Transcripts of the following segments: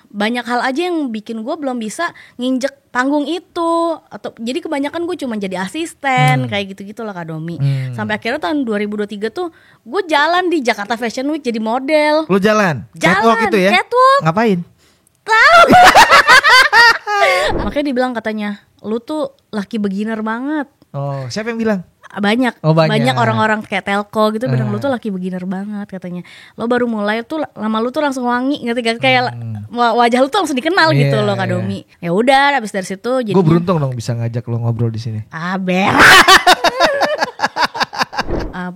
banyak hal aja yang bikin gue belum bisa nginjek panggung itu. Atau jadi kebanyakan gue cuma jadi asisten kayak gitu-gitu lah Kak Domi. Sampai akhirnya tahun 2023 tuh gue jalan di Jakarta Fashion Week jadi model. Lu jalan? Jalan, Catwalk itu ya? catwalk. Ngapain? Tahu. Makanya dibilang katanya, lu tuh laki beginner banget. Oh, siapa yang bilang? Banyak, Oh, banyak. orang-orang kayak telco gitu bilang lu tuh laki beginner banget katanya. Lo baru mulai tuh lama lu tuh langsung wangi, ngerti gak? Kayak wajah lu tuh langsung dikenal gitu loh Kak Domi. Ya udah, habis dari situ jadi. Gue beruntung dong bisa ngajak lo ngobrol di sini. Berak.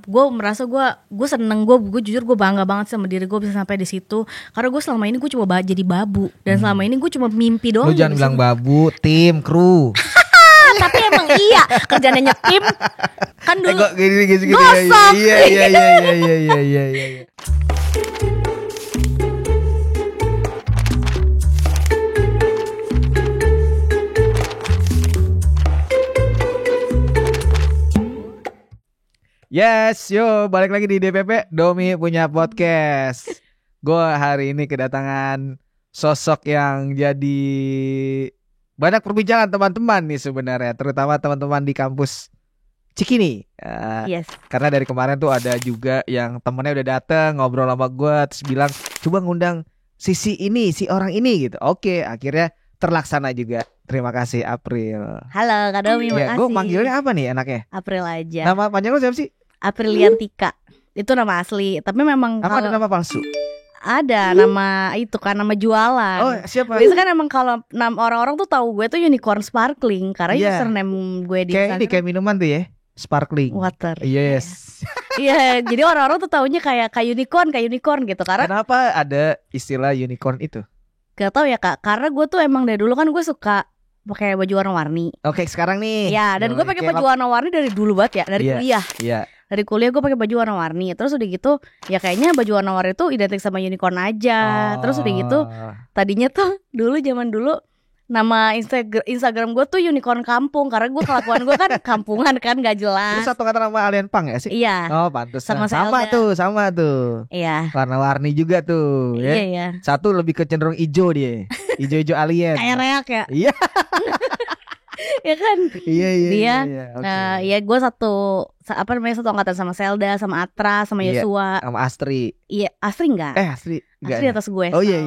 Gue merasa gue seneng, gue jujur gue bangga banget sama diri gue bisa sampai di situ karena gue selama ini gue cuma jadi babu dan selama ini gue cuma mimpi doang. Lu jangan bilang babu, tim, kru. Tapi emang iya kerjanya nyetim kan dulu Gini. gosok. Iya. Yes, yo balik lagi di DPP Domi punya podcast. Gue hari ini kedatangan sosok yang jadi banyak perbincangan teman-teman nih sebenarnya, terutama teman-teman di kampus Cikini. Yes. Karena dari kemarin tuh ada juga yang temennya udah dateng ngobrol sama gue terus bilang coba ngundang si orang ini gitu. Oke, akhirnya terlaksana juga. Terima kasih April. Halo Kak Domi, makasih. Gue manggilnya apa nih enaknya? April aja. Nama panjang lo siapa sih? Apriliantika. Itu nama asli. Tapi memang Apa ada nama palsu? ada nama itu kan nama jualan. Oh siapa? Biasanya kan emang kalau orang-orang tuh tahu gue tuh unicorn sparkling karena Iya. username gue di Kayak ini kayak minuman tuh ya, sparkling water. Yes. Iya, jadi orang-orang tuh taunya kayak unicorn gitu karena Kenapa ada istilah unicorn itu? gak tau ya Kak, karena gue tuh emang dari dulu kan gue suka pakai baju warna-warni. Oke sekarang nih. Ya, dan gue pakai baju warna-warni dari dulu banget ya, dari kuliah. Iya. Dari kuliah gue pakai baju warna-warni. Terus udah gitu, ya kayaknya baju warna-warni itu identik sama unicorn aja. Terus udah gitu, tadinya tuh zaman dulu nama Instagram gue tuh unicorn kampung karena gue kelakuan gue kan kampungan kan gak Itu jelas. satu kata nama Alien Pang ya sih? Iya. Oh pantes. Sama sama Zelda. tuh. Iya. Warna-warni juga tuh ya. Iya. Satu lebih ke cenderung hijau dia. Hijau-hijau alien. Kayak reak ya. Iya. Ya kan. Iya. Dia, Okay. ya gue satu angkatan sama Zelda, sama Atra, sama Iya. Yosua. Sama Astri. Iya, Astri enggak? Astri. Astri atas gue. Oh iya.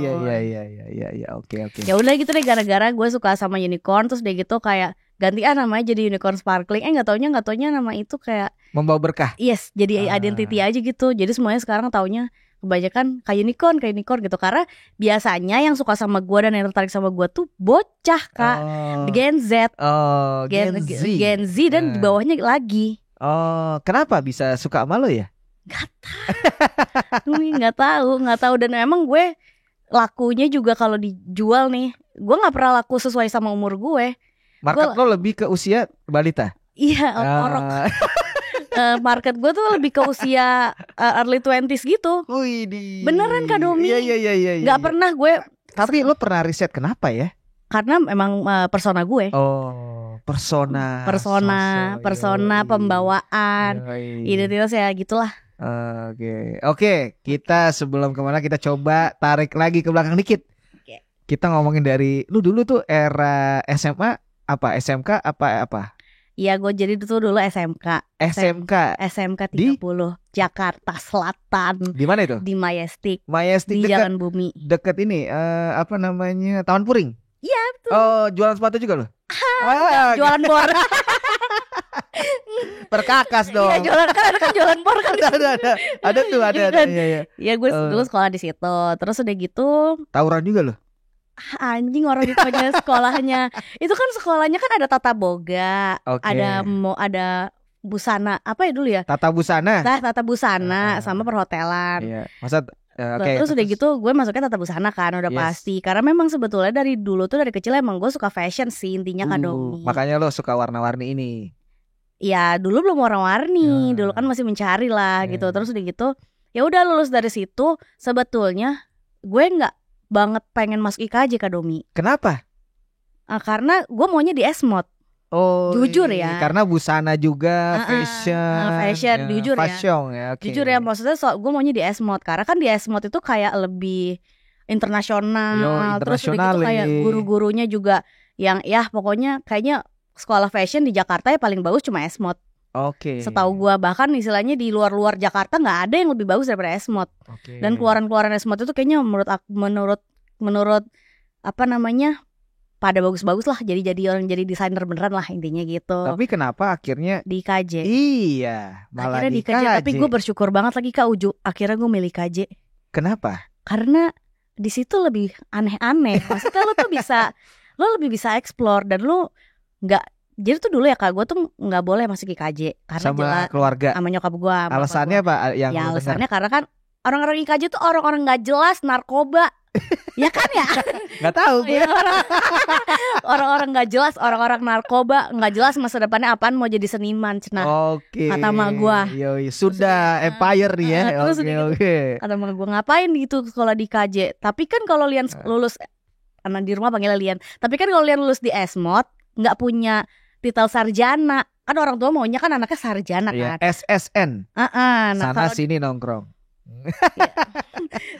Oke. Ya udah gitu deh, gara-gara gue suka sama unicorn, terus deh gitu kayak gantian namanya jadi unicorn sparkling. Nggak taunya nama itu kayak Membawa berkah. yes, jadi identity aja gitu. Jadi semuanya sekarang taunya kebanyakan kayak unicorn gitu. Karena biasanya yang suka sama gue dan yang tertarik sama gue tuh bocah Kak, Gen Z. Oh, Gen Z. Gen Z dan di bawahnya lagi. Oh, kenapa bisa suka sama lo ya? Nggak tahu dan emang gue lakunya juga kalau dijual nih, gue nggak pernah laku sesuai sama umur gue. Market lo lebih ke usia balita. Iya, orok. Market gue tuh lebih ke usia early 20s gitu. Widih. Beneran Kak Domi. Iya. Gak pernah gue. Tapi lo pernah riset kenapa ya? Karena emang persona gue. Oh, persona, pembawaan, identitas ya gitulah. Oke. Kita sebelum kemana kita coba tarik lagi ke belakang dikit. Kita ngomongin dari lu dulu tuh era SMA apa SMK apa? Iya, gue jadi tuh dulu SMK 30 Jakarta Selatan. Di mana itu? Di Majestic Majestic di dekat, Jalan Bumi. Deket ini apa namanya? Taman Puring. Iya betul. Oh, jualan sepatu juga loh. Jualan bor. Perkakas dong. Iya, jualan bor kan. Ada tuh. Iya. Iya, gue dulu sekolah di situ. Terus udah gitu tawuran juga loh. Anjing, orang itu aja sekolahnya. Itu kan sekolahnya kan ada tata boga, ada busana apa ya dulu ya? Tata busana. Tata busana sama perhotelan. Iya. Masa terus udah gitu gue masuknya tata busana kan udah pasti. Karena memang sebetulnya dari dulu tuh dari kecil emang gue suka fashion sih intinya Kak Domi. Makanya lo suka warna-warni ini. Ya dulu belum warna-warni, dulu kan masih mencari lah gitu. Terus udah gitu, ya udah lulus dari situ. Sebetulnya gue nggak banget pengen masuk IKJ Kak Domi. Kenapa? Karena gue maunya di Esmod. Oh, jujur ya. Karena busana juga, fashion, jujur fashion, ya. Okay. Jujur ya, maksudnya gue maunya di Esmod. Karena kan di Esmod itu kayak lebih internasional. Terus udah internasional gitu kayak ini. guru-gurunya juga yang ya pokoknya kayaknya sekolah fashion di Jakarta ya paling bagus cuma Esmod. Oke. Setahu gua, bahkan istilahnya di luar-luar Jakarta nggak ada yang lebih bagus daripada Esmod. Oke. Dan keluaran-keluaran Esmod itu kayaknya menurut apa namanya pada bagus-bagus lah. Jadi orang jadi desainer beneran lah intinya gitu. Tapi kenapa akhirnya Di KJ. iya malah Akhirnya di KJ. Tapi gue bersyukur banget lagi Kak Uju. Akhirnya gue milih KJ. Kenapa? Karena di situ lebih aneh-aneh. Maksudnya lo lebih bisa explore dan lo nggak. Jadi tuh dulu ya Kak, gue tuh nggak boleh masuk IKJ karena Sama jelas keluarga. sama nyokap gue. Alasannya apa yang Ya lu alasannya karena kan orang-orang IKJ tuh orang-orang nggak jelas, narkoba. Ya kan ya? nggak tahu gue. Ya, orang-orang nggak jelas, orang-orang narkoba nggak jelas masa depannya apaan, mau jadi seniman cenah. Oke. Kata mak gua. Yoi, sudah empire nih ya. Terus Oke udah gitu, oke. kata mak gue ngapain gitu sekolah di KJ. Tapi kan kalau Lian lulus, anak di rumah panggilnya Lian. Tapi kan kalau Lian lulus di Esmod nggak punya titel sarjana. Kan orang tua maunya kan anaknya sarjana Iya, kan. SSN. Nah, Sana kalau sini nongkrong.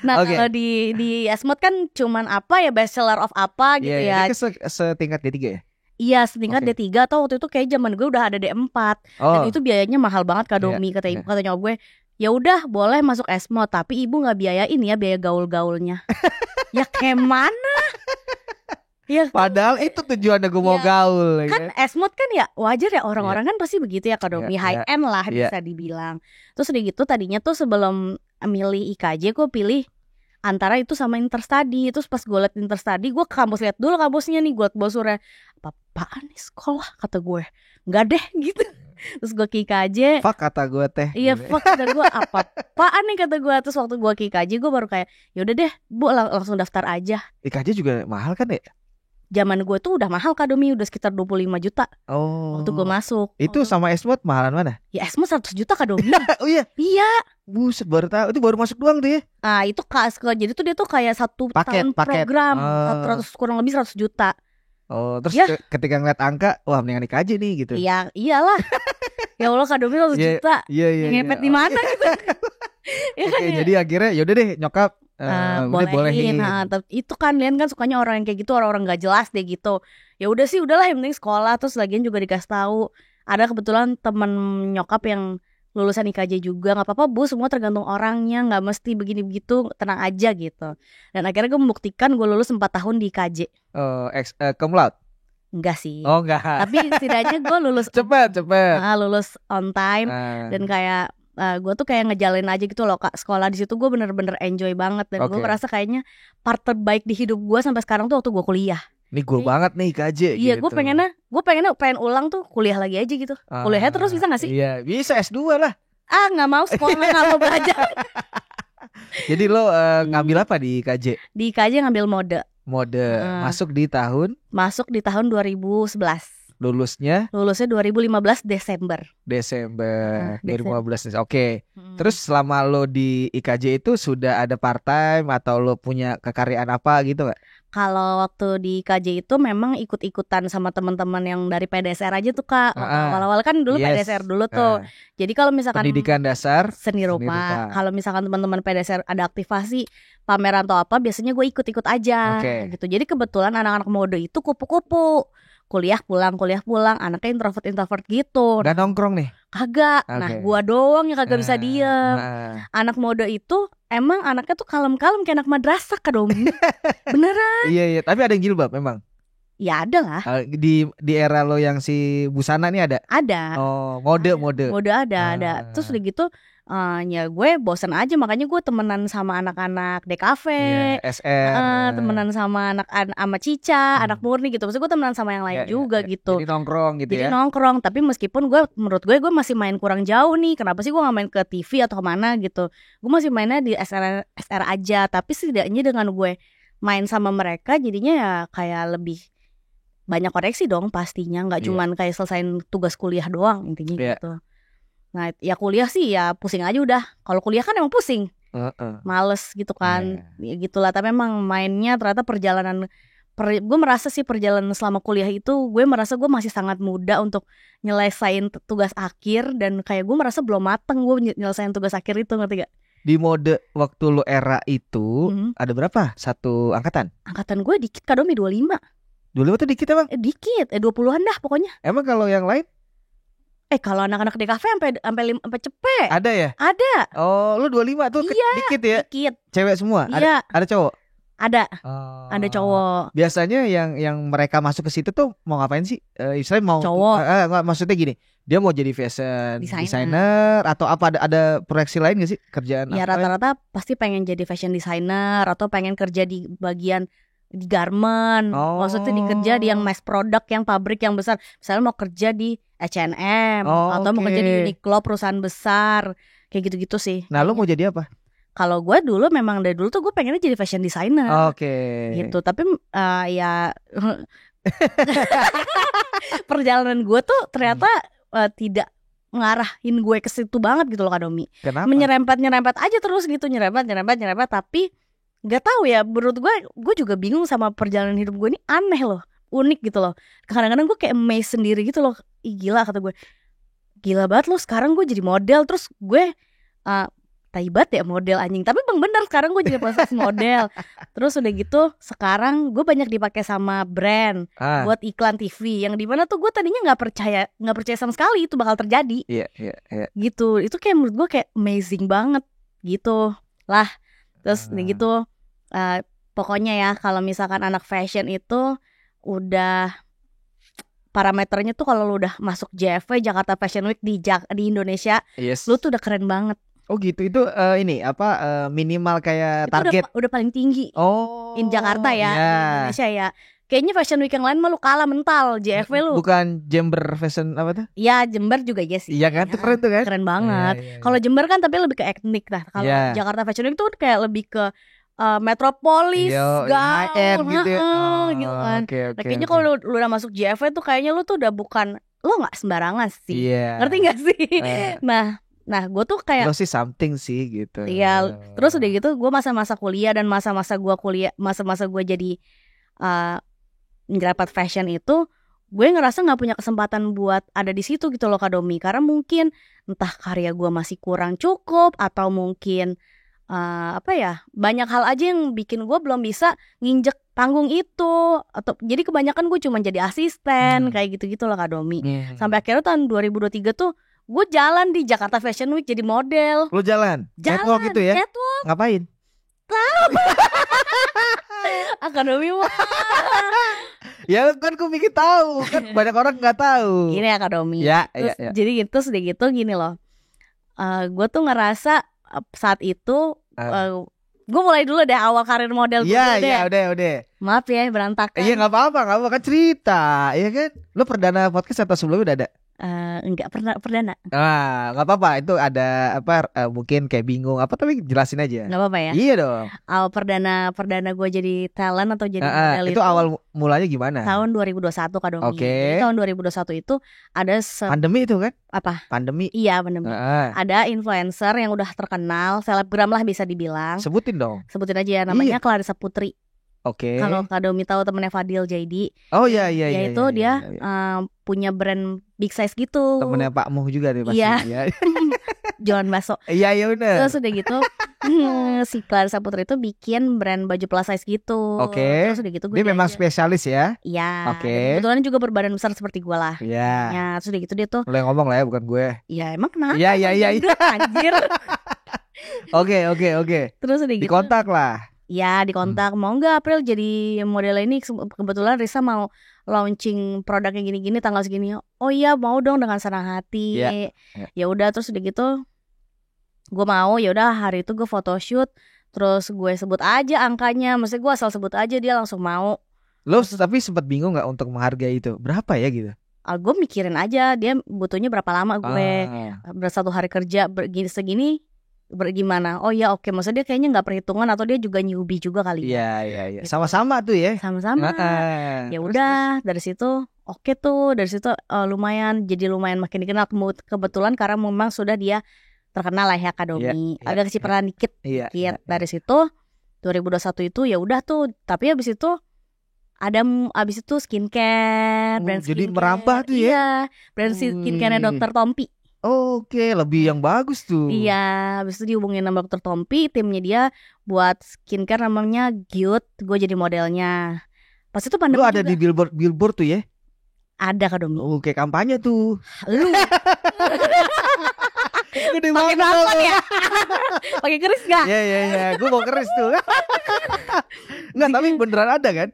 Nah Oke. kalau di Esmod kan cuman apa ya, bachelor of apa gitu Iya, ya. ini setingkat D3 ya? Iya setingkat Oke. D3 atau waktu itu kayak zaman gue udah ada D4. Dan itu biayanya mahal banget Kak Domi. Kata ibu, kata nyokap gue, ya udah boleh masuk Esmod tapi ibu nggak biayain ya biaya gaul-gaulnya. Ya kayak mana? Ya Padahal itu tujuannya gue mau Ya, gaul. kan Esmod kan ya wajar ya, orang-orang kan pasti begitu ya Kak Domi. Iya, High end lah bisa dibilang. Terus udah gitu tadinya tuh sebelum milih IKJ gue pilih antara itu sama interstudy. Terus pas gue liat interstudy, gue ke kampus, lihat dulu kampusnya nih, gue liat brosurnya, apaan nih sekolah, kata gue nggak deh gitu. Terus gue ke IKJ, Fuck kata gue teh. iya fuck kata gue, apaan nih kata gue. Terus waktu gue ke IKJ gue baru kayak yaudah deh bu, langsung daftar aja. IKJ juga mahal kan ya? Zaman gue tuh udah mahal Kak Domi, udah sekitar 25 juta Oh. waktu gue masuk. Itu sama Esmod mahalan mana? Ya Esmod 100 juta Kak Domi. Oh iya. Iya. Buset, baru tahu. Itu baru masuk doang deh. Ah itu jadi tuh dia tuh kayak satu tahun Paket. program 100, kurang lebih 100 juta. Oh, terus Ya. ketika ngeliat angka, wah mendingan IKJ nih gitu. Iya, iyalah. Ya Allah Kak Domi 100 juta. Iya. Ngepet di mana gitu. Ya kan Oke, ya? jadi akhirnya yaudah deh nyokap bolehin. Nah, itu kan Lian kan sukanya orang yang kayak gitu, orang-orang nggak jelas deh gitu. Ya udah sih, udahlah yang penting sekolah. Terus lagian juga dikasih tahu ada kebetulan temen nyokap yang lulusan IKJ juga. Nggak apa-apa bu, semua tergantung orangnya, nggak mesti begini begitu, tenang aja gitu. Dan akhirnya gue membuktikan gue lulus 4 tahun di IKJ. Cum laude? Enggak sih. Oh enggak. Tapi setidaknya gue lulus cepet. lulus on time. Dan kayak gue tuh kayak ngejalin aja gitu loh Kak. Sekolah di situ gue bener-bener enjoy banget. Dan gue merasa kayaknya part terbaik di hidup gue sampai sekarang tuh waktu gue kuliah. Ini gue banget nih IKJ. Iya gitu. gue pengen ulang tuh kuliah lagi aja gitu. Kuliahnya terus bisa gak sih? Iya bisa S2 lah. Gak mau sekolah, gak mau belajar. Jadi lo ngambil apa di IKJ? Di IKJ ngambil mode. Masuk di tahun 2011. Lulusnya 2015 Desember 2015. Oke. Terus selama lo di IKJ itu sudah ada part time atau lo punya kekaryaan apa gitu gak? Kalau waktu di IKJ itu memang ikut-ikutan sama teman-teman yang dari PDSR aja tuh Kak. Awal-awal kan dulu PDSR dulu tuh. Jadi kalau misalkan pendidikan dasar seni rupa. Kalau misalkan teman-teman PDSR ada aktivasi pameran atau apa, biasanya gue ikut-ikut aja gitu. Jadi kebetulan anak-anak mode itu kupu-kupu. Kuliah pulang, anaknya introvert gitu. Gak nongkrong nih? Kagak. Nah gua doang yang kagak bisa diem. Anak mode itu emang anaknya tuh kalem-kalem kayak anak madrasah Kak Domi. Beneran. Iya, tapi ada yang jilbab memang? Ya ada lah. Di era lo yang si busana nih ada? Ada. Oh, mode. Mode ada. Terus udah gitu ya gue bosan aja, makanya gue temenan sama anak-anak DKV, temenan sama sama Cica, anak murni gitu. Maksudnya gue temenan sama yang lain juga gitu. Jadi nongkrong gitu ya. Jadi nongkrong, tapi meskipun menurut gue masih main kurang jauh nih. Kenapa sih gue gak main ke TV atau kemana gitu? Gue masih mainnya di SR aja. Tapi setidaknya dengan gue main sama mereka, jadinya ya kayak lebih banyak koreksi dong pastinya. Gak cuman kayak selesain tugas kuliah doang intinya gitu. Nah ya kuliah sih ya pusing aja udah. Kalau kuliah kan emang pusing, males gitu kan, ya gitulah. Tapi emang mainnya ternyata gue merasa sih perjalanan selama kuliah itu, gue merasa gue masih sangat muda untuk nyelesain tugas akhir. Dan kayak gue merasa belum mateng gue nyelesain tugas akhir itu, ngerti gak? Di mode waktu lu era itu ada berapa? Satu angkatan? Angkatan gue dikit Kak Domi, 25. 25 tuh dikit emang? Dikit, 20-an dah pokoknya. Emang kalau yang lain? Kalau anak-anak di kafe sampai cepet. Ada ya? Ada. Oh, lu 25 tuh Iya, dikit ya? Dikit. Cewek semua? Iya. Ada cowok? Ada. Oh. Ada cowok. Biasanya yang mereka masuk ke situ tuh mau ngapain sih? Istilahnya mau cowok. Maksudnya gini, dia mau jadi fashion designer atau apa, ada proyeksi lain gak sih kerjaan? Ya rata-rata pasti pengen jadi fashion designer atau pengen kerja di bagian di garment. Maksudnya dikerja di yang mass product, yang pabrik yang besar. Misalnya mau kerja di H&M atau mau kerja di Uniqlo, perusahaan besar. Kayak gitu-gitu sih. Nah, lu mau jadi apa? Kalau gue dulu memang dari dulu tuh gue pengennya jadi fashion designer. Gitu. Tapi ya perjalanan gue tuh ternyata tidak ngarahin gue ke situ banget gitu loh Kak Domi. Kenapa? Menyerempet aja terus gitu, nyerempet. Tapi nggak tahu ya, menurut gue juga bingung sama perjalanan hidup gue ini, aneh loh, unik gitu loh. Kadang-kadang gue kayak amazed sendiri gitu loh. Ih gila, kata gue, gila banget loh sekarang gue jadi model. Terus gue taibat ya model anjing. Tapi bang bener sekarang gue jadi proses model. Terus udah gitu sekarang gue banyak dipakai sama brand buat iklan TV. Yang dimana tuh gue tadinya nggak percaya sama sekali itu bakal terjadi. Iya. Gitu. Itu kayak menurut gue kayak amazing banget gitu lah. Terus udah gitu pokoknya ya kalau misalkan anak fashion itu udah parameternya tuh kalau lu udah masuk JFW, Jakarta Fashion Week di Indonesia, lu tuh udah keren banget. Oh gitu, itu ini apa minimal kayak target? Udah paling tinggi. In Jakarta ya, di Indonesia ya. Kayaknya Fashion Week yang lain mah lu kalah mental. JFW lu. Bukan Jember Fashion apa tuh? Iya, Jember juga yes sih. Iya kan, tuh keren tuh kan? Keren banget. Kalau Jember kan tapi lebih ke etnik lah. Kalau Jakarta Fashion Week tuh kayak lebih ke metropolis, high-end gitu ya. Gitu kan. Kayaknya kalau lu udah masuk JFW tuh kayaknya lu tuh udah bukan, lu gak sembarangan sih. Ngerti gak sih? Nah gue tuh kayak lo sih something sih gitu. Iya. Terus udah gitu gue masa-masa kuliah dan masa-masa gue jadi ngerapat fashion itu, gue ngerasa gak punya kesempatan buat ada di situ gitu loh Kak Domi. Karena mungkin entah karya gue masih kurang cukup, atau mungkin banyak hal aja yang bikin gue belum bisa nginjek panggung itu. Atau jadi kebanyakan gue cuma jadi asisten kayak gitu-gitu loh Kak Domi. Sampai akhirnya tahun 2023 tuh gue jalan di Jakarta Fashion Week jadi model. Lu jalan? Catwalk itu ya? Catwalk. Ngapain? Tahu. Akademi mah. Ya kan gue mikir tahu, kan banyak orang nggak tahu. Gini Akademi. Ya. Jadi gitu, sedih gitu gini loh. Gue tuh ngerasa saat itu gue mulai dulu deh awal karir model gue. Iya, udah. Maaf ya berantakan. Iya nggak apa-apa kan cerita, iya kan? Lo perdana podcast atau sebelumnya udah ada? Enggak perdana. Nggak apa-apa, itu ada apa? Mungkin kayak bingung apa, tapi jelasin aja. Nggak apa-apa ya. Iya dong. Awal perdana gue jadi talent atau jadi model itu awal mulanya gimana? Tahun 2021 Kak Domi. Oke. Tahun 2021 itu ada pandemi itu kan? Apa? Pandemi. Iya pandemi. Ada influencer yang udah terkenal, selebgram lah bisa dibilang. Sebutin dong. Sebutin aja ya, namanya Clarissa Putri. Oke. Kalau Kak Domi tahu temennya Fadil Jaidi. Oh iya. Yaitu dia punya brand big size gitu. Temennya Pak Muh juga deh pasti. Iya. Jualan bakso. Iya benar. Terus udah gitu si Clarissa Putri itu bikin brand baju plus size gitu. Oke. Terus udah gitu gue dia memang spesialis ya. Iya. Oke. Kebetulan juga berbadan besar seperti gue lah. Iya. Ya, terus udah gitu dia tuh. Lo yang ngomong lah ya, bukan gue. Iya emang kenapa? Iya. Anjir. Oke. Terus udah gitu. Dikontak lah. Ya dikontak, mau nggak April jadi model ini, kebetulan Risa mau launching produknya gini-gini tanggal segini. Oh iya mau dong, dengan senang hati. Ya udah, terus udah gitu gue mau. Ya udah hari itu gue photoshoot, terus gue sebut aja angkanya, maksudnya gue asal sebut aja dia langsung mau. Lo tapi sempat bingung nggak untuk menghargai itu berapa ya gitu? Gue mikirin aja dia butuhnya berapa lama gue bersatu hari kerja segini gimana. Oh ya oke, maksudnya dia kayaknya nggak perhitungan atau dia juga newbie juga kali ya. Gitu. Sama-sama tuh ya. Sama-sama. Ya udah dari situ oke tuh, dari situ lumayan makin dikenal. Kebetulan karena memang sudah dia terkenal lah ya Kak Domi. Agak kecipratan dikit. Dari situ 2021 itu ya udah tuh. Tapi abis itu abis itu skincare, brand skincare. Jadi merambah tuh ya. Iya, brand skincare-nya Dr. Tompi. Oke, lebih yang bagus tuh. Iya, habis itu dihubungin sama dokter Tompi, timnya dia buat skincare namanya Gyut, gue jadi modelnya. Pas itu pandemi Lu ada juga. di billboard tuh ya? Ada Kak Domi. Oke, kampanye tuh. Lu Gede pakai banget belakang lu. ya? Pakai keris gak? Iya, gue mau keris tuh. Enggak, tapi beneran ada kan?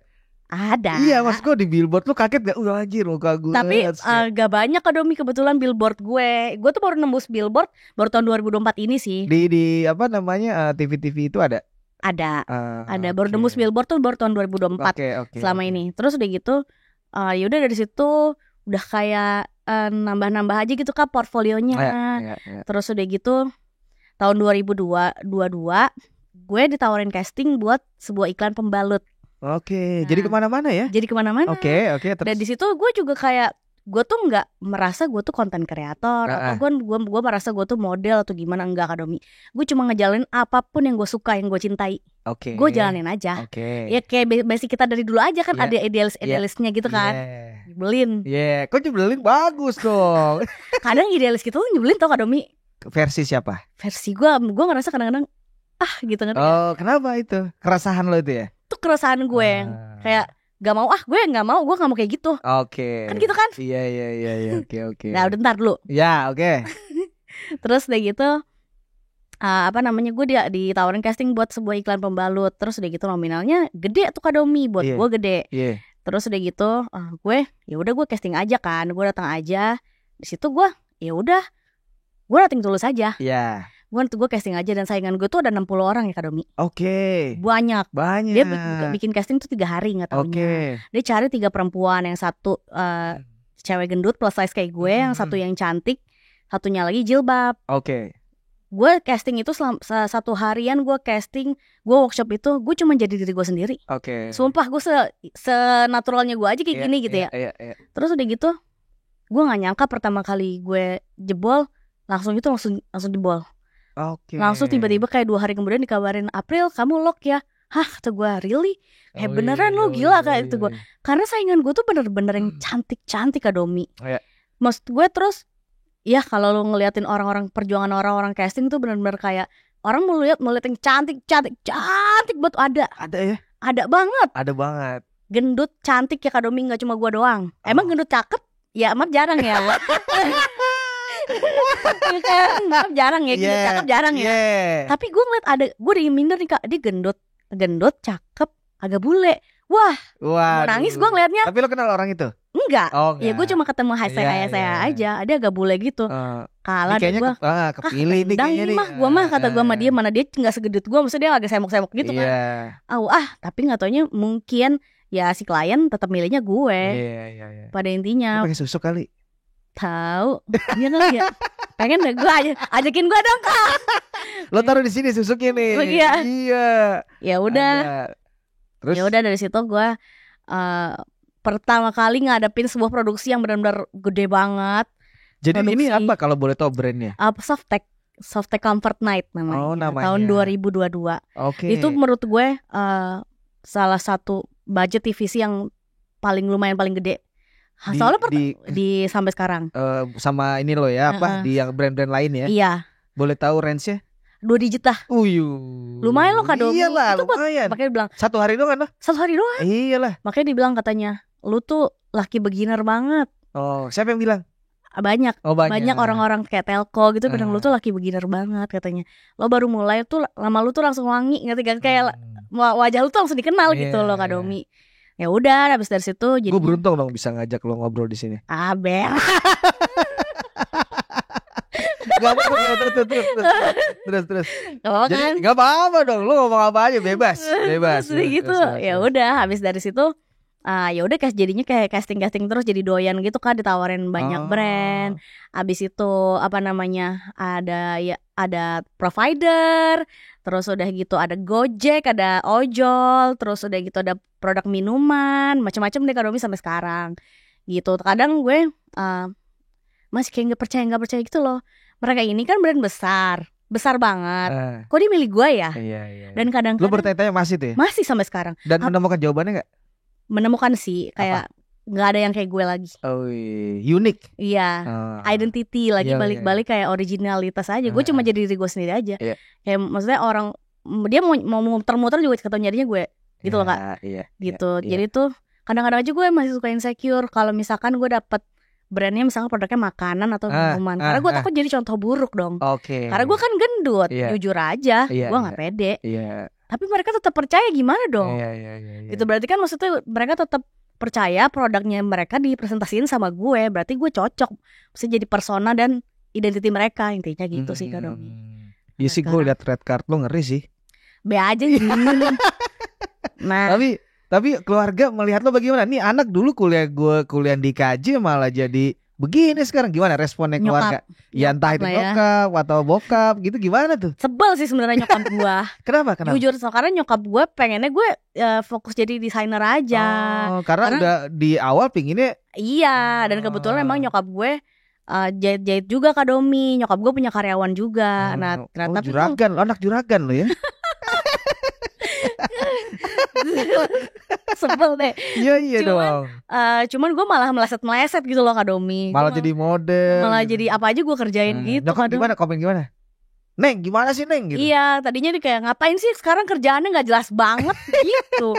Ada. Iya, mas gue di billboard lu kaget gak? Anjir muka gue. Tapi gak banyak Kak Domi kebetulan billboard gue. Gue tuh baru nembus billboard baru tahun 2024 ini sih. Di apa namanya TV itu ada? Ada. Ada baru Oke. nembus billboard tuh baru tahun 2024 Oke. selama ini. Terus udah gitu ya udah dari situ udah kayak nambah-nambah aja gitu Kak portfolionya. Iya. Terus udah gitu tahun 2022 gue ditawarin casting buat sebuah iklan pembalut. Oke, Nah. jadi kemana-mana ya? Jadi kemana-mana. Oke. Dan Terus di situ gue juga kayak gue tuh nggak merasa gue tuh konten kreator atau gue merasa gue tuh model atau gimana, enggak Kak Domi. Gue cuma ngejalanin apapun yang gue suka, yang gue cintai. Oke. Gue jalanin aja. Oke. Ya kayak basic kita dari dulu aja kan, Iya. ada idealisnya gitu kan. Nyebelin. Iya, kok nyebelin bagus dong. Kadang idealis gitu nyebelin tau Kak Domi. Versi siapa? Versi gue ngerasa kadang-kadang gitu ngerti. Oh, kenapa itu? Keresahan lo itu ya? Itu keresahan gue. Kayak gak mau gue gak mau kayak gitu. Oke. Kan gitu kan? Iya. Oke. Nah udah ntar dulu. Ya, oke. Terus udah gitu gue ditawarin casting buat sebuah iklan pembalut. Terus udah gitu nominalnya gede tuh Kak Domi, buat gue gede. Iya. Terus udah gitu gue ya udah gue casting aja kan. Gue datang aja. Di situ gue ya udah gue nating tulus aja. Iya. Gue casting aja dan saingan gue tuh ada 60 orang ya Kak Domi. Oke. Banyak. Banyak. Dia bikin casting tuh 3 hari nggak taunya. Oke. Dia cari 3 perempuan, yang satu cewek gendut plus size kayak gue, yang satu yang cantik, satunya lagi jilbab. Oke. Gue casting itu satu harian gue casting, gue workshop itu gue cuma jadi diri gue sendiri. Oke. Sumpah gue senaturalnya gue aja kayak gini gitu ya. Iya. Terus udah gitu gue nggak nyangka pertama kali gue jebol langsung jebol. Oke. Langsung tiba-tiba kayak 2 hari kemudian dikabarin, April kamu lock ya. Hah, kata gue, really? Beneran lo gila kayak itu gue. Karena saingan gue tuh bener-bener yang cantik-cantik Kak Domi. Iya. Maksud gue terus, ya kalau lo ngeliatin orang-orang perjuangan orang-orang casting tuh bener-bener kayak orang mau lihat yang cantik banget. Ada ya? Ada banget. Ada banget. Gendut cantik ya Kak Domi, nggak cuma gue doang. Emang gendut cakep? Ya amat jarang ya. Jarang ya, gendut cakep jarang ya. Tapi gue ngeliat ada, gue udah minder nih Kak, dia gendut cakep agak bule. Wah, mau nangis gue ngeliatnya. Tapi lo kenal orang itu? Enggak. Oh, Ya gue cuma ketemu saya aja. Dia agak bule gitu. Kalah deh gue. Kepilih nih kayaknya nih. Gue mah kata gue sama dia, mana dia nggak segedut gue, maksudnya dia agak semok-semok gitu kan. Tapi nggak taunya mungkin ya si klien tetap milihnya gue. Iya. Pada intinya. Lo pakai susuk kali? Tahu, dia kan ya. Pengen deh gue ajakin gue dong Kak. Lo taruh di sini susuknya nih. Iya. Ya udah. Terus? Ya udah dari situ gue pertama kali ngadepin sebuah produksi yang benar-benar gede banget. Jadi produksi. ini apa kalau boleh tahu brandnya? Softtek Comfort Night namanya. Oh, namanya. Tahun 2022. Oke. Itu menurut gue salah satu budget TVC yang paling gede. Soalnya di sampai sekarang. Sama ini lo ya, di yang brand-brand lain ya? Iya. Boleh tahu range-nya? 2 digit lah. Lumayan lo Kak Domi. Iyalah, itu lumayan. Makanya dibilang 1 hari doang kan lo? 1 hari doang. Iyalah. Makanya dibilang katanya, lu tuh laki beginner banget. Oh, siapa yang bilang? Banyak orang-orang kayak Telco gitu bilang lu tuh laki beginner banget katanya. Lo baru mulai tuh lama lu tuh langsung wangi, ngerti kan, kayak wajah lu tuh langsung dikenal gitu loh Kak Domi. Ya udah, habis dari situ jadi gue beruntung dong bisa ngajak lo ngobrol di sini. Ber. Gak apa-apa, terus. Oh, jadi kan? gak apa-apa dong, lo ngomong apa aja bebas. Gitu. Ya udah, habis dari situ ya udah jadinya kayak casting terus, jadi doyan gitu kan, ditawarin banyak brand. Abis itu ada provider, terus udah gitu ada Gojek, ada ojol, terus udah gitu ada produk minuman, macam-macam deh Kak Domi sampai sekarang. Gitu. Kadang gue masih kayak nggak percaya gitu loh. Mereka ini kan brand besar banget. Kok dia milih gue ya? Iya. Dan kadang-kadang lo bertanya-tanya masih tuh ya? Masih sampai sekarang. Dan menemukan jawabannya nggak? Menemukan sih, kayak nggak ada yang kayak gue lagi. Oh, unik. Iya, identity lagi, Iya, balik-balik kayak originalitas aja. Gue cuma jadi diri gue sendiri aja. Iya. Kayak maksudnya orang dia mau muter-muter juga ketemu jadinya gue gitu loh Kak. Iya, gitu. Jadi tuh kadang-kadang aja gue masih suka insecure kalau misalkan gue dapet brandnya misalnya produknya makanan atau minuman, karena gue takut jadi contoh buruk dong. Karena gue kan gendut, jujur aja, gue nggak pede. Tapi mereka tetap percaya, gimana dong? Gitu berarti kan maksudnya mereka tetap percaya produknya mereka dipresentasiin sama gue, berarti gue cocok, mesti jadi persona dan identiti mereka, intinya gitu sih Kak Domi. Iya sih, gue liat red card lo ngeri sih. Be aja gitu. Nah, tapi keluarga melihat lo bagaimana? Nih anak dulu kuliah di KJ malah jadi begini sekarang, gimana responnya keluarga? Ya entah itu nyokap atau bokap gitu, gimana tuh? Sebel sih sebenarnya nyokap gue. Kenapa? Jujur, karena nyokap gue pengennya gue fokus jadi desainer aja. Karena udah di awal pinginnya. Iya, dan kebetulan memang nyokap gue jahit juga Kak Domi. Nyokap gue punya karyawan juga. Nah, tapi juragan, lo anak juragan lo ya. Sebel deh. Iya dong. Cuman gue malah meleset gitu loh Kak Domi. Malah jadi model. Malah jadi apa aja gue kerjain gitu. Nyokap gimana? Komen gimana? Neng gimana sih Neng gitu? Iya, tadinya dia kayak ngapain sih sekarang kerjaannya gak jelas banget gitu.